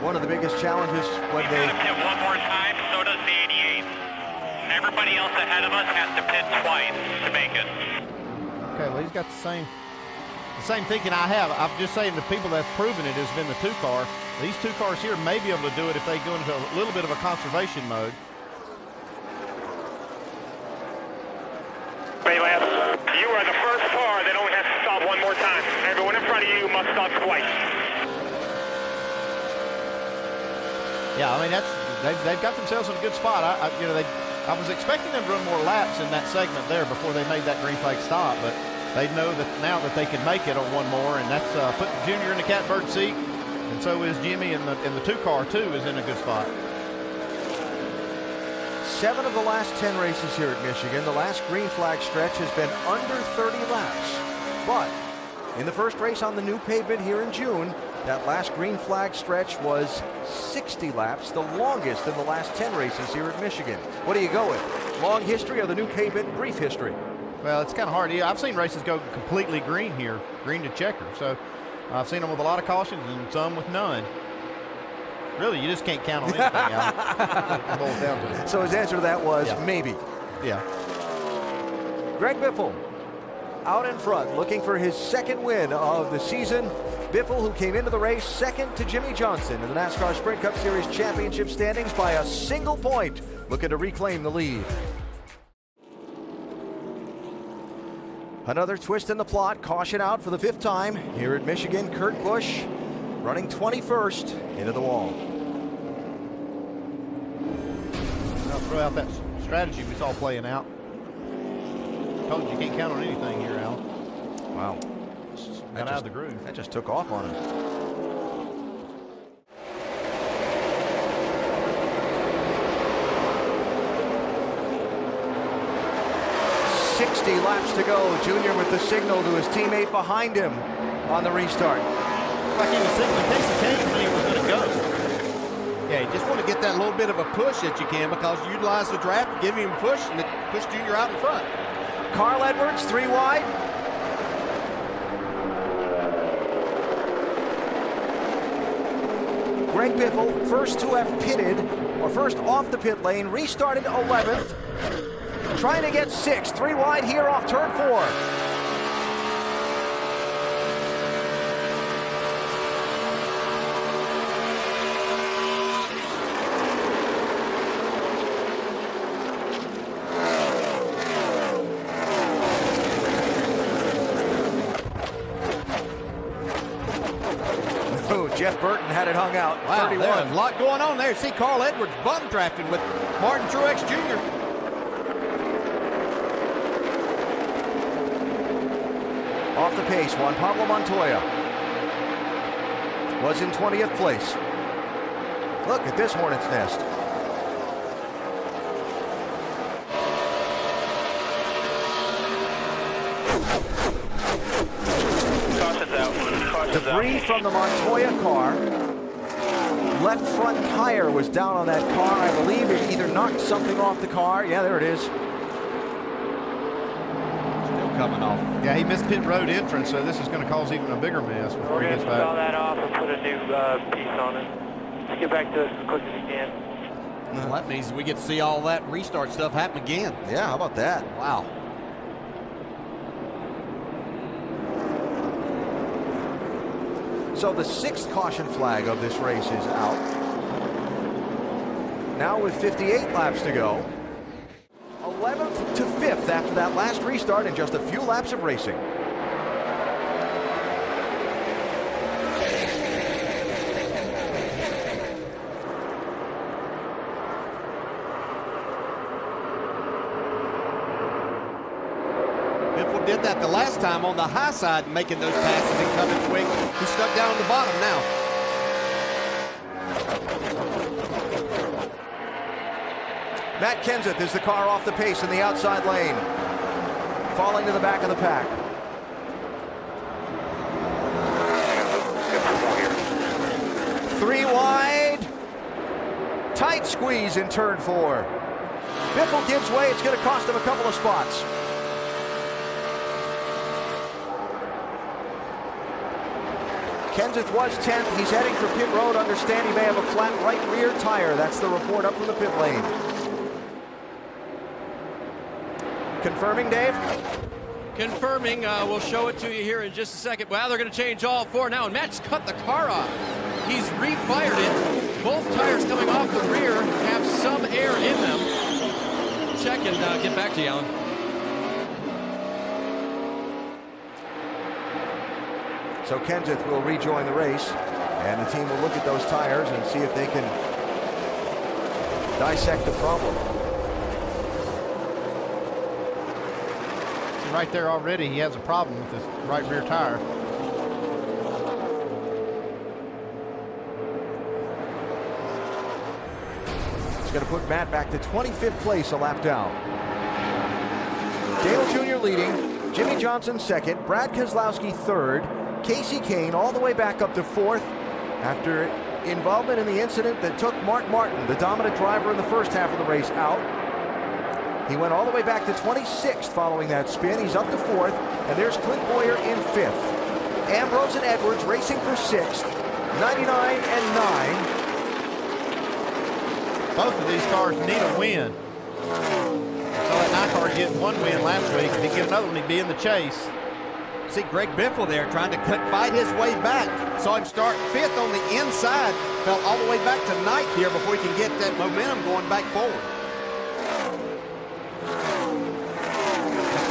One of the biggest challenges when they pit one more time, so does the 88. Everybody else ahead of us has to pit twice to make it. Okay, well, he's got the same thinking I have. I'm just saying the people that have proven it has been the 2 car. These 2 cars here may be able to do it if they go into a little bit of a conservation mode. You are the first car that only has to stop one more time. Everyone in front of you must stop twice. Yeah, I mean they've got themselves in a good spot. I was expecting them to run more laps in that segment there before they made that green flag stop, but they know that now that they can make it on one more, and that's putting Junior in the catbird seat, and so is Jimmy, and the 2 car too is in a good spot. 7 of the last 10 races here at Michigan, the last green flag stretch has been under 30 laps. But in the first race on the new pavement here in June, that last green flag stretch was 60 laps, the longest in the last 10 races here at Michigan. What do you go with? Long history or the new pavement brief history? Well, it's kind of hard. I've seen races go completely green here, green to checker. So I've seen them with a lot of cautions and some with none. Really, you just can't count on anything, Alan. It boils down to it. So his answer to that was maybe. Yeah. Greg Biffle out in front, looking for his 2nd win of the season. Biffle, who came into the race 2nd to Jimmy Johnson in the NASCAR Sprint Cup Series championship standings by a single point, looking to reclaim the lead. Another twist in the plot, caution out for the 5th time here at Michigan. Kurt Busch running 21st into the wall. I'll throw out that strategy we saw playing out. Told you can't count on anything here, Alan. Wow. Got out of the groove. That just took off on him. 60 laps to go. Junior with the signal to his teammate behind him on the restart. Like he was signaling Casey Kane when he was going to go. Yeah, you just want to get that little bit of a push that you can, because you utilize the draft, give him a push, and push Junior out in front. Carl Edwards, 3 wide. Greg Biffle, first to have pitted, or first off the pit lane, restarted 11th. Trying to get 6th, 3 wide here off turn 4. Jeff Burton had it hung out. Wow, 31. there's a lot going on there. See Carl Edwards bum drafting with Martin Truex Jr. Off the pace, Juan Pablo Montoya was in 20th place. Look at this hornet's nest. Debris from the Montoya car. Left front tire was down on that car. I believe it either knocked something off the car. Yeah, there it is. Still coming off. Yeah, he missed pit road entrance, so this is going to cause even a bigger mess before We're he going gets to install back. that off and put a new piece on it. Let's get back to us as quick as we can. Well, that means we get to see all that restart stuff happen again. Yeah, how about that? Wow. So the 6th caution flag of this race is out. Now with 58 laps to go. 11th to 5th after that last restart in just a few laps of racing. Biffle did that the last time on the high side, making those passes and coming quick. He's stuck down on the bottom now. Matt Kenseth is the car off the pace in the outside lane, falling to the back of the pack. Three wide. Tight squeeze in turn 4. Biffle gives way. It's going to cost him a couple of spots. Kenseth was 10th. He's heading for pit road. Understand he may have a flat right rear tire. That's the report up from the pit lane. Confirming, Dave? Confirming. We'll show it to you here in just a second. Well, they're going to change all 4 now, and Matt's cut the car off. He's refired it. Both tires coming off the rear have some air in them. Check and get back to you, Alan. So Kenseth will rejoin the race, and the team will look at those tires and see if they can dissect the problem. See, right there already, he has a problem with his right rear tire. It's going to put Matt back to 25th place, a lap down. Dale Jr. leading, Jimmy Johnson second, Brad Keselowski third, Casey Kane all the way back up to 4th after involvement in the incident that took Mark Martin, the dominant driver in the first half of the race, out. He went all the way back to 26th following that spin. He's up to 4th, and there's Clint Boyer in 5th. Ambrose and Edwards racing for 6th, 99 and 9. Both of these cars need a win. So that NASCAR get 1 win last week. If he get another one, he'd be in the chase. See Greg Biffle there trying to fight his way back. Saw him start 5th on the inside. Fell all the way back to 9th here before he can get that momentum going back forward.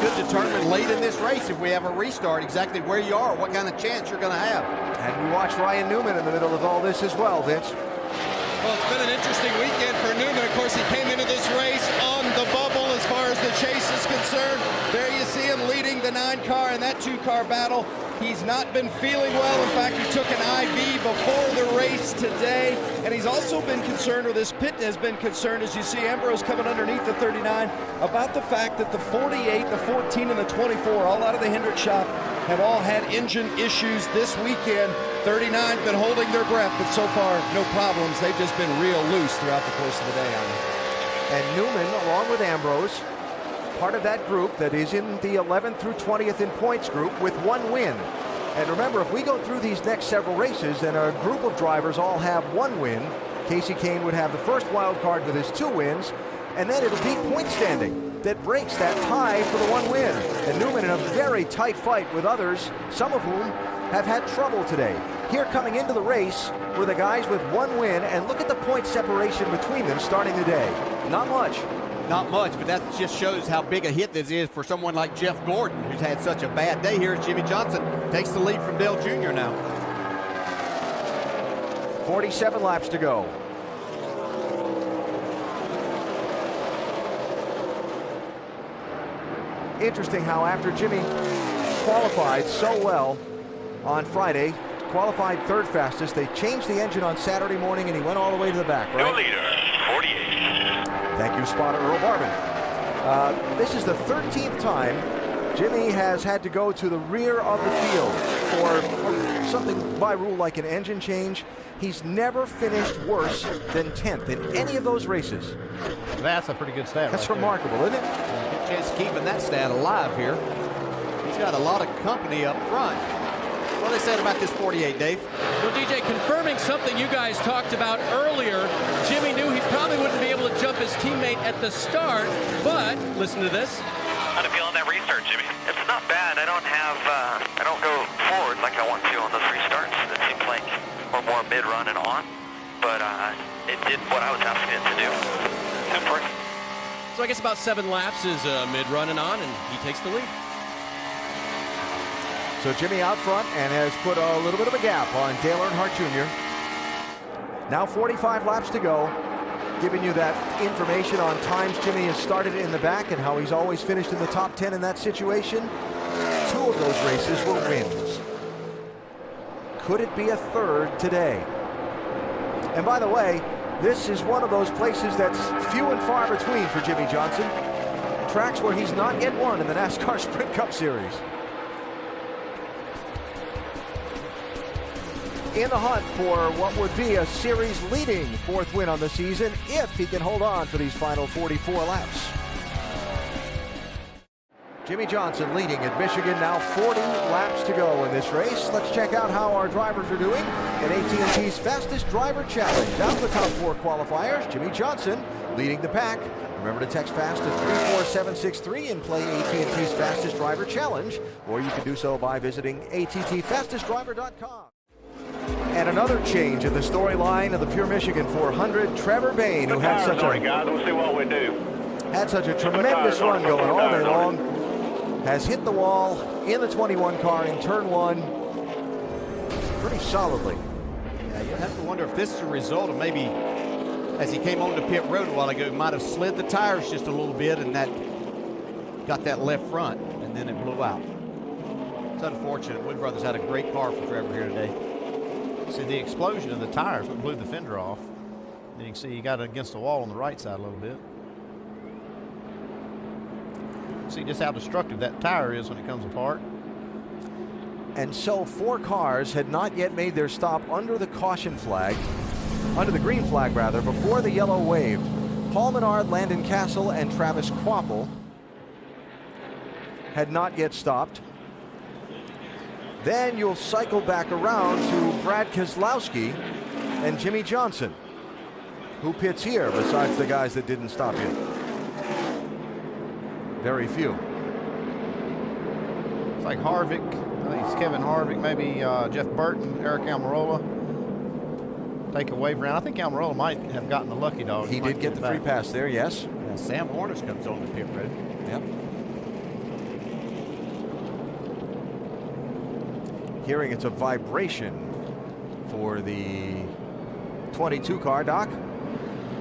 Could determine late in this race if we have a restart exactly where you are, what kind of chance you're going to have. And we watched Ryan Newman in the middle of all this as well, Vince. Well, it's been an interesting weekend for Newman. Of course, he came into this race on the bubble as far as the chase is concerned. There you see him leading the 9-car in that 2-car battle. He's not been feeling well. In fact, he took an IV before the race today. And he's also been concerned, or this pit has been concerned, as you see Ambrose coming underneath the 39, about the fact that the 48, the 14, and the 24, all out of the Hendrick shop, have all had engine issues this weekend. 39's been holding their breath, but so far, no problems. They've just been real loose throughout the course of the day. And Newman, along with Ambrose, part of that group that is in the 11th through 20th in points group with 1 win. And remember, if we go through these next several races and a group of drivers all have 1 win, Casey Kane would have the first wild card with his 2 wins, and then it'll be point standing that breaks that tie for the 1 win. And Newman in a very tight fight with others, some of whom have had trouble today. Here coming into the race were the guys with 1 win, and look at the point separation between them starting the day. Not much. Not much, but that just shows how big a hit this is for someone like Jeff Gordon, who's had such a bad day here as Jimmy Johnson takes the lead from Dale Jr. now. 47 laps to go. Interesting how after Jimmy qualified so well on Friday, qualified 3rd fastest, they changed the engine on Saturday morning and he went all the way to the back, right? New leader, 48. Thank you, spotter Earl Barban. This is the 13th time Jimmy has had to go to the rear of the field for something by rule like an engine change. He's never finished worse than 10th in any of those races. That's a pretty good stat. That's right remarkable, there. isn't it? Good chance of keeping that stat alive here. got a lot of company up front. What they said about this 48, Dave? Well, DJ, confirming something you guys talked about earlier, Jimmy knew he probably wouldn't be able to jump his teammate at the start, but listen to this. How do you feel on that restart, Jimmy? It's not bad. I don't go forward like I want to on those restarts. It seems like we're more mid-run and on, but it did what I was asking it to do. Super. So I guess about 7 laps is mid-run and on, and he takes the lead. So Jimmy out front and has put a little bit of a gap on Dale Earnhardt Jr. Now 45 laps to go, giving you that information on times Jimmy has started in the back and how he's always finished in the top 10 in that situation. 2 of those races were wins. Could it be a third today? And by the way, this is one of those places that's few and far between for Jimmy Johnson. Tracks where he's not yet won in the NASCAR Sprint Cup Series. In the hunt for what would be a series-leading 4th win on the season if he can hold on for these final 44 laps. Jimmy Johnson leading at Michigan, now 40 laps to go in this race. Let's check out how our drivers are doing in AT&T's Fastest Driver Challenge. Down to the top 4 qualifiers, Jimmy Johnson leading the pack. Remember to text FAST to 34763 and play AT&T's Fastest Driver Challenge, or you can do so by visiting attfastestdriver.com. And another change in the storyline of the Pure Michigan 400, Trevor Bayne, who had such a tremendous run going all day long, has hit the wall in the 21 car in turn 1 pretty solidly. Yeah, you have to wonder if this is a result of maybe, as he came onto pit road a while ago, he might have slid the tires just a little bit and that got that left front, and then it blew out. It's unfortunate. Wood Brothers had a great car for Trevor here today. See the explosion of the tires, what blew the fender off. Then you can see he got it against the wall on the right side a little bit. See just how destructive that tire is when it comes apart. And so 4 cars had not yet made their stop under the caution flag, under the green flag rather, before the yellow wave. Paul Menard, Landon Castle, and Travis Kvapil had not yet stopped. Then you'll cycle back around to Brad Keselowski and Jimmy Johnson, who pits here besides the guys that didn't stop yet. Very few. It's like Harvick, I think it's Kevin Harvick, maybe Jeff Burton, Eric Almirola. Take a wave around. I think Almirola might have gotten the lucky dog. He did get the free pass there, yes. Yeah, Sam Hornish comes on the pit road. Yep. Hearing it's a vibration for the 22 car, Doc.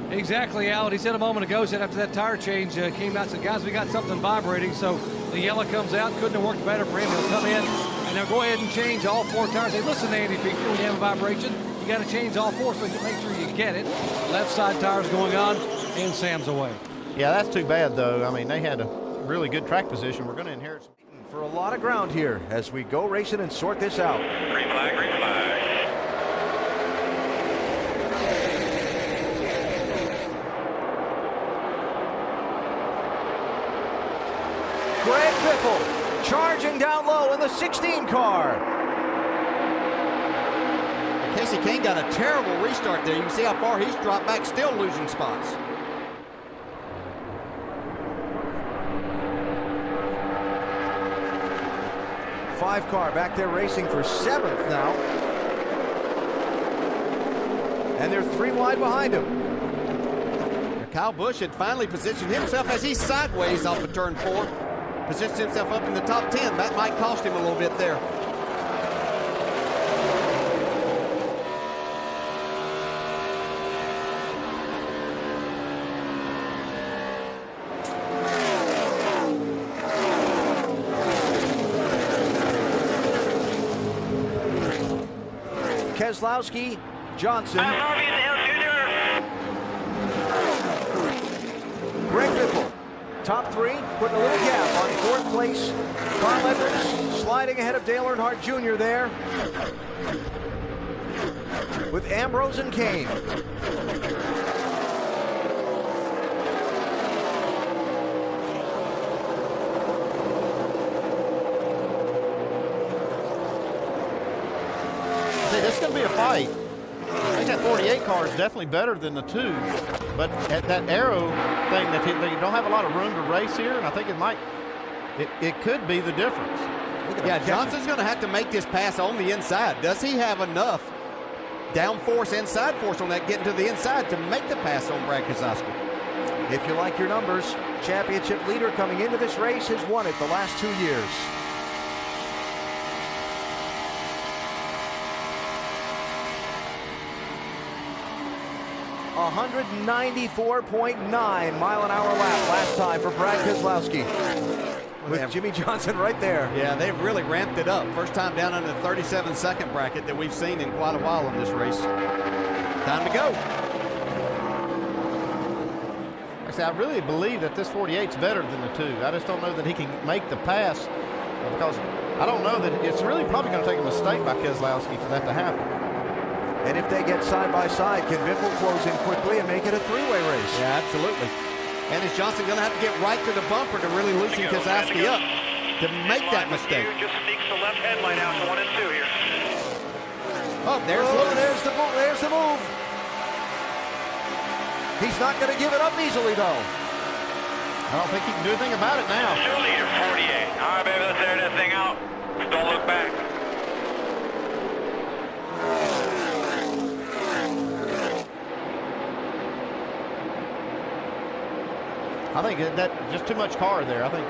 Exactly, Alan. He said a moment ago, said after that tire change came out, said, guys, we got something vibrating. So the yellow comes out. Couldn't have worked better for him. He'll come in and they'll go ahead and change all 4 tires. Hey, listen, Andy Peter, when you have a vibration, you got to change all 4 so you make sure you get it. Left side tires going on, and Sam's away. Yeah, that's too bad, though. I mean, they had a really good track position. We're going to inherit some. For a lot of ground here as we go racing and sort this out. Green flag, green flag. Greg Biffle charging down low in the 16 car. Casey Kane got a terrible restart there. You can see how far he's dropped back, still losing spots. Five car back there racing for 7th now. And they're 3 wide behind him. Kyle Busch had finally positioned himself as he's sideways off of turn 4. Positioned himself up in the top 10. That might cost him a little bit there. Keselowski, Johnson. Greg Biffle, top 3, putting a little gap on 4th place. Carl Edwards sliding ahead of Dale Earnhardt Jr. there with Ambrose and Kane. going to be a fight. I think that 48 car is definitely better than the 2, but at that aero thing, that they don't have a lot of room to race here, and I think it could be the difference. Yeah, Johnson's going to have to make this pass on the inside. Does he have enough down force and side force on that getting to the inside to make the pass on Brad Keselowski? If you like your numbers, championship leader coming into this race has won it the last 2 years. A 194.9 mile-an-hour lap last time for Brad Keselowski. With Jimmy Johnson right there. Yeah, they've really ramped it up. First time down under the 37-second bracket that we've seen in quite a while in this race. Time to go. Like I said, I really believe that this 48's better than the 2. I just don't know that he can make the pass because I don't know that it's really probably going to take a mistake by Keselowski for that to happen. And if they get side by side, can Biffle close in quickly and make it a three-way race? Yeah, absolutely. And is Johnson going to have to get right to the bumper to really loosen Keselowski up to make that mistake? Just sneaks the left headlight out to 1 and 2 here. Oh, there's the move. He's not going to give it up easily, though. I don't think he can do anything about it now. Still leader, 48. All right, baby, let's air that thing out. Don't look back. I think that just too much car there. I think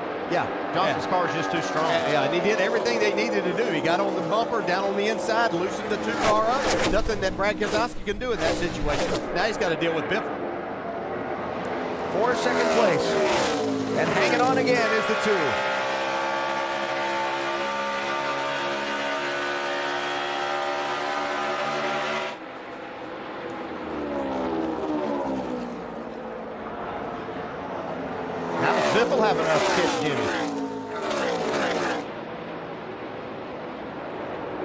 Johnson's car is just too strong. Yeah, and he did everything they needed to do. He got on the bumper, down on the inside, loosened the 2 car up. Nothing that Brad Keselowski can do in that situation. Now he's got to deal with Biffle. For second place. And hanging on again is the 2. Biffle have enough to catch Jimmy.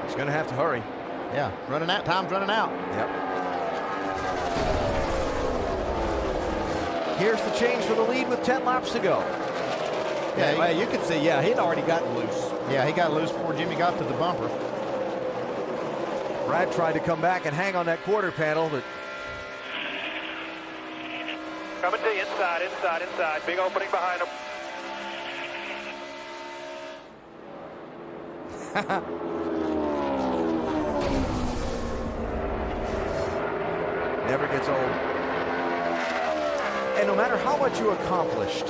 He's going to have to hurry. Yeah, running out. Time's running out. Yep. Here's the change for the lead with 10 laps to go. Yeah, well, you can see, he'd already gotten loose. Yeah, he got loose before Jimmy got to the bumper. Brad tried to come back and hang on that quarter panel, but coming to inside. Big opening behind him. never gets old. And no matter how much you accomplished,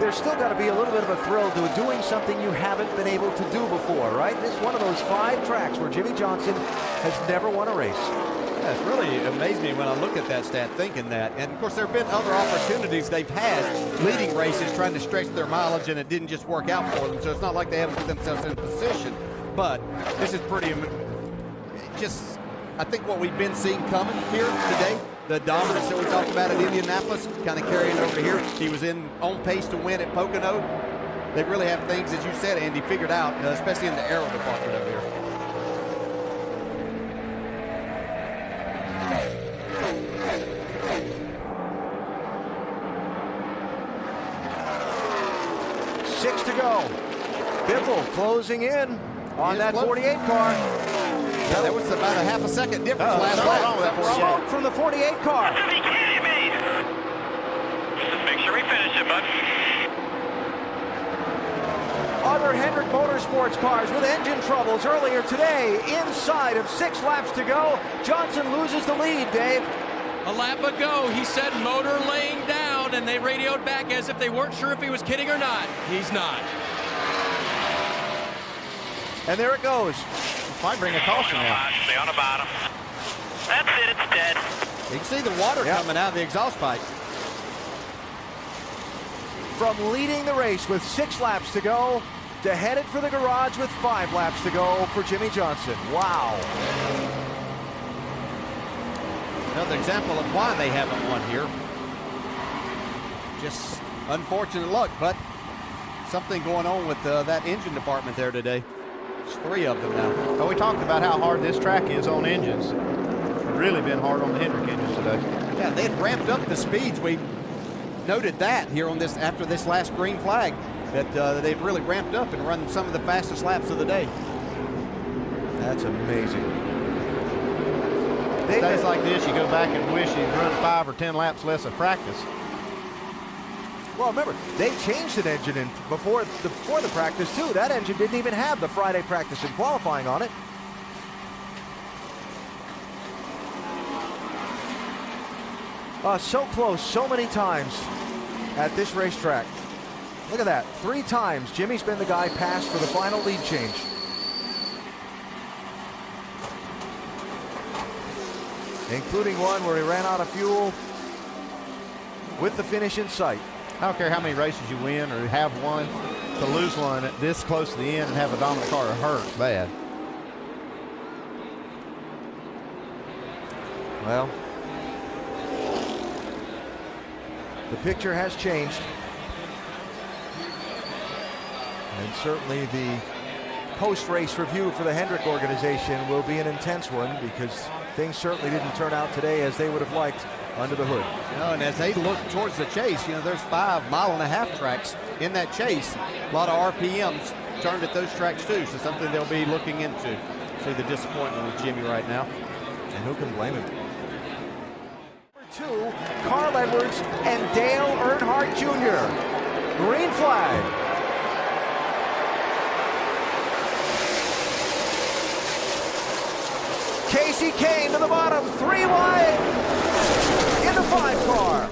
there's still got to be a little bit of a thrill to doing something you haven't been able to do before, right? This is one of those 5 tracks where Jimmy Johnson has never won a race. Yeah, it's really amazed me when I look at that stat thinking that. And, of course, there have been other opportunities they've had leading races trying to stretch their mileage, and it didn't just work out for them. So it's not like they haven't put themselves in position. But this is pretty just, I think what we've been seeing coming here today, the dominance that we talked about at Indianapolis, kind of carrying over here. He was on pace to win at Pocono. They really have things, as you said, Andy, figured out, especially in the aero department over here. Six to go. Biffle closing in on that 48 car. Yeah, that was about a half a second difference last lap. Smoke from the 48 car. Just make sure we finish it, bud. Other Hendrick Motorsports cars with engine troubles earlier today. Inside of 6 laps to go, Johnson loses the lead, Dave. A lap ago, he said motor laying down, and they radioed back as if they weren't sure if he was kidding or not. He's not. And there it goes. Might bring a caution out. Stay on the bottom. That's it, it's dead. You can see the water coming out of the exhaust pipe. From leading the race with 6 laps to go to headed for the garage with 5 laps to go for Jimmy Johnson. Wow. Another example of why they haven't won here. Just unfortunate luck, but something going on with that engine department there today. There's 3 of them now. Well, we talked about how hard this track is on engines. It's really been hard on the Hendrick engines today. Yeah, they had ramped up the speeds. We noted that here on this after this last green flag, that they've really ramped up and run some of the fastest laps of the day. That's amazing. Days like this, you go back and wish you'd run 5 or 10 laps less of practice. Well, remember, they changed an engine before the practice, too. That engine didn't even have the Friday practice and qualifying on it. So close, so many times at this racetrack. Look at that, 3 times Jimmy's been the guy passed for the final lead change. Including one where he ran out of fuel with the finish in sight. I don't care how many races you win or have won, to lose one this close to the end and have a dominant car hurts bad. Well, the picture has changed. And certainly the post-race review for the Hendrick organization will be an intense one, because things certainly didn't turn out today as they would have liked under the hood. And as they look towards the chase, there's 5 mile-and-a-half tracks in that chase. A lot of RPMs turned at those tracks too, so something they'll be looking into. See the disappointment with Jimmy right now. And who can blame him? Number 2, Carl Edwards and Dale Earnhardt Jr. Green flag. Casey Kane to the bottom, 3 wide in the 5 car.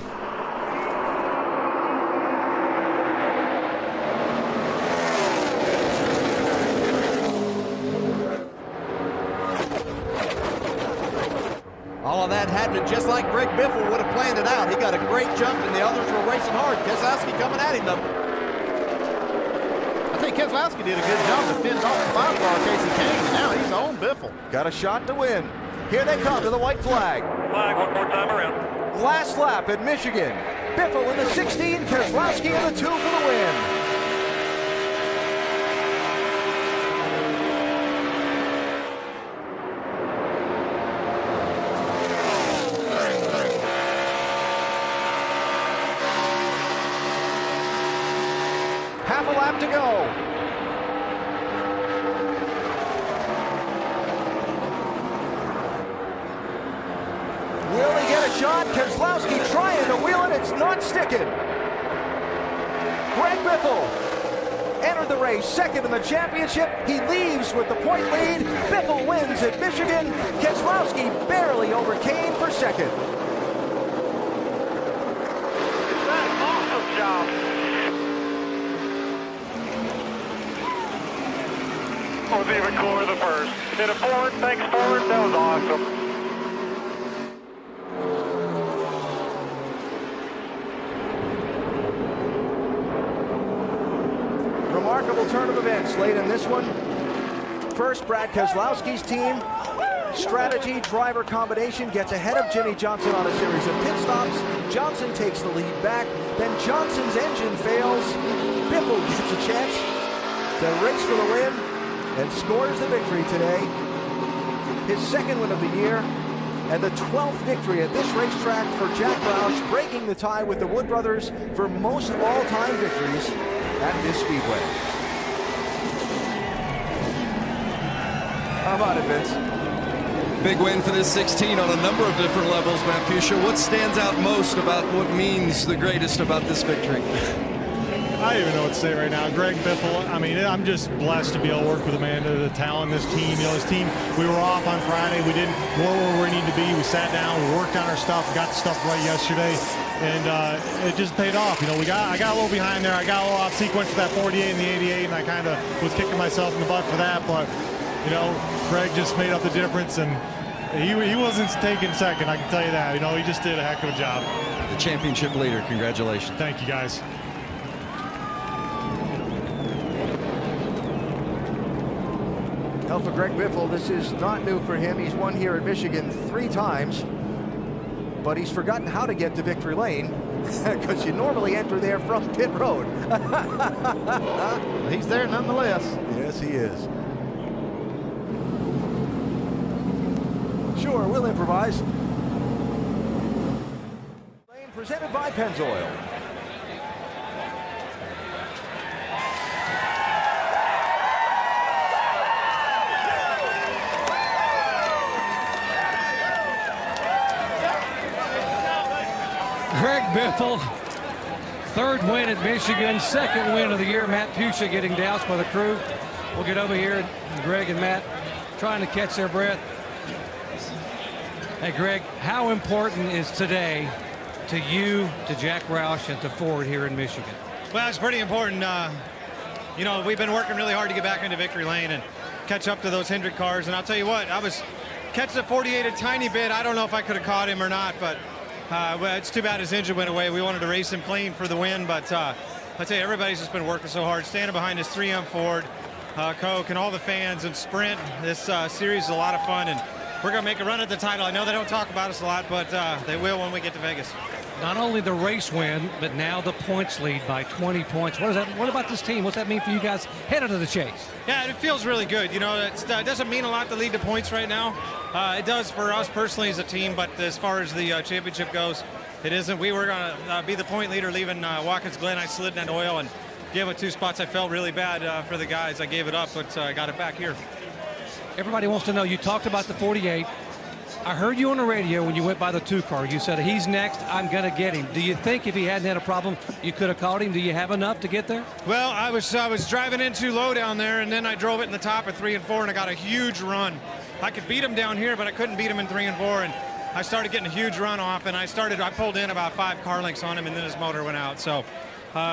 All of that happened just like Greg Biffle would have planned it out. He got a great jump, and the others were racing hard. Keselowski coming at him, though. I think Keselowski did a good job to fend off the 5 car, Casey Kane, and now he's on Biffle. Got a shot to win. Here they come to the white flag. Flag one more time around. Last lap at Michigan. Biffle in the 16, Keselowski in the 2 for the win. Half a lap to go. Will he get a shot? Keselowski trying to wheel it. It's not sticking. Greg Biffle entered the race second in the championship. He leaves with the point lead. Biffle wins at Michigan. Keselowski barely over Kane for second. Awesome job. Was even cooler the first. Hit a forward, thanks forward. That was awesome. Remarkable turn of events late in this one. First, Brad Keselowski's team. Strategy, driver combination gets ahead of Jimmy Johnson on a series of pit stops. Johnson takes the lead back. Then Johnson's engine fails. Biffle gets a chance to race for the win and scores the victory today. His second win of the year and the 12th victory at this racetrack for Jack Roush, breaking the tie with the Wood brothers for most all-time victories at this speedway. How about it, Vince? Big win for this 16 on a number of different levels, Matt Fuchsia. What stands out most about what means the greatest about this victory? I don't even know what to say right now. Greg Biffle, I mean, I'm just blessed to be able to work with Amanda, the talent, this team. This team, we were off on Friday. We didn't more where we need to be. We sat down, we worked on our stuff, got the stuff right yesterday, and it just paid off. I got a little behind there. I got a little off sequence for that 48 and the 88, and I kind of was kicking myself in the butt for that. But, Greg just made up the difference, and he wasn't taking second, I can tell you that. He just did a heck of a job. The championship leader, congratulations. Thank you, guys. Well, for Greg Biffle, this is not new for him. He's won here at Michigan 3 times, but he's forgotten how to get to victory lane because you normally enter there from pit road. He's there nonetheless. Yes, he is. Sure, we'll improvise. Lane presented by Pennzoil. Greg Biffle, third win at Michigan, second win of the year. Matt Pusha getting doused by the crew. We'll get over here, Greg and Matt trying to catch their breath. Hey, Greg, how important is today to you, to Jack Roush, and to Ford here in Michigan? Well, it's pretty important. You know, we've been working really hard to get back into victory lane and catch up to those Hendrick cars. And I'll tell you what, I was catching the 48 a tiny bit. I don't know if I could have caught him or not, but well, it's too bad his engine went away. We wanted to race him clean for the win, but I tell you, everybody's just been working so hard, standing behind this 3M Ford, Coke, and all the fans, and Sprint. This series is a lot of fun, and we're going to make a run at the title. I know they don't talk about us a lot, but they will when we get to Vegas. Not only the race win, but now the points lead by 20 points. What about this team? What's that mean for you guys headed to the chase? Yeah, it feels really good. You know, it doesn't mean a lot to lead the points right now. It does for us personally as a team, but as far as the championship goes, it isn't. We were going to be the point leader leaving Watkins Glen. I slid in that oil and gave it 2 spots. I felt really bad for the guys. I gave it up, but I got it back here. Everybody wants to know, you talked about the 48. I heard you on the radio when you went by the 2 car. You said, he's next, I'm going to get him. Do you think if he hadn't had a problem, you could have caught him? Do you have enough to get there? Well, I was driving in too low down there, and then I drove it in the top of 3 and 4, and I got a huge run. I could beat him down here, but I couldn't beat him in 3 and 4, and I started getting a huge run off, and I pulled in about 5 car lengths on him, and then his motor went out. So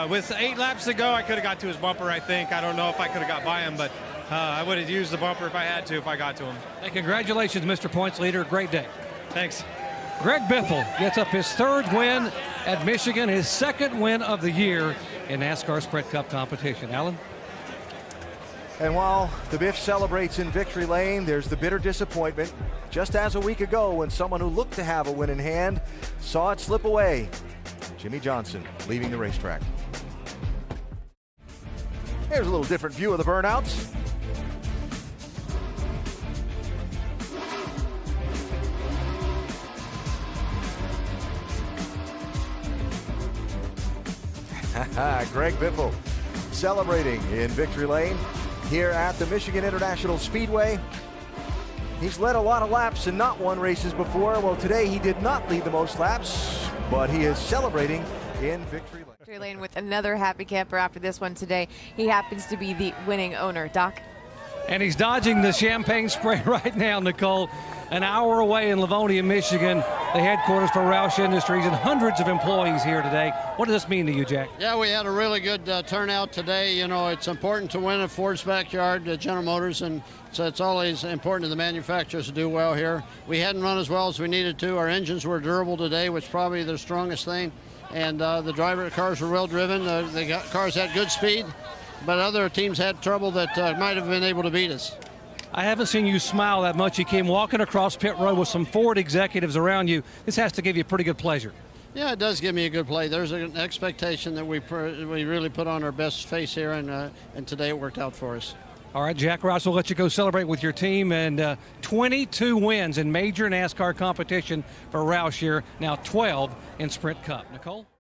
with 8 laps to go, I could have got to his bumper, I think. I don't know if I could have got by him, but I would have used the bumper if I had to, if I got to him. Hey, congratulations, Mr. Points Leader. Great day. Thanks. Greg Biffle gets up his 3rd win at Michigan, his 2nd win of the year in NASCAR Sprint Cup competition. Alan? And while the Biff celebrates in victory lane, there's the bitter disappointment. Just as a week ago, when someone who looked to have a win in hand saw it slip away. Jimmy Johnson leaving the racetrack. Here's a little different view of the burnouts. Greg Biffle celebrating in victory lane here at the Michigan International Speedway. He's led a lot of laps and not won races before. Well, today he did not lead the most laps, but he is celebrating in victory lane. Victory lane with another happy camper after this one today. He happens to be the winning owner. Doc? And he's dodging the champagne spray right now, Nicole. An hour away in Livonia, Michigan, the headquarters for Roush Industries, and hundreds of employees here today. What does this mean to you, Jack? Yeah, we had a really good turnout today. You know, it's important to win at Ford's backyard, General Motors, and so it's always important to the manufacturers to do well here. We hadn't run as well as we needed to. Our engines were durable today, which is probably their strongest thing, and the cars were well driven. The cars had good speed, but other teams had trouble that might have been able to beat us. I haven't seen you smile that much. You came walking across pit road with some Ford executives around you. This has to give you pretty good pleasure. Yeah, it does give me a good play. There's an expectation that we really put on our best face here, and today it worked out for us. All right, Jack Roush, will let you go celebrate with your team, and 22 wins in major NASCAR competition for Roush here, now 12 in Sprint Cup. Nicole?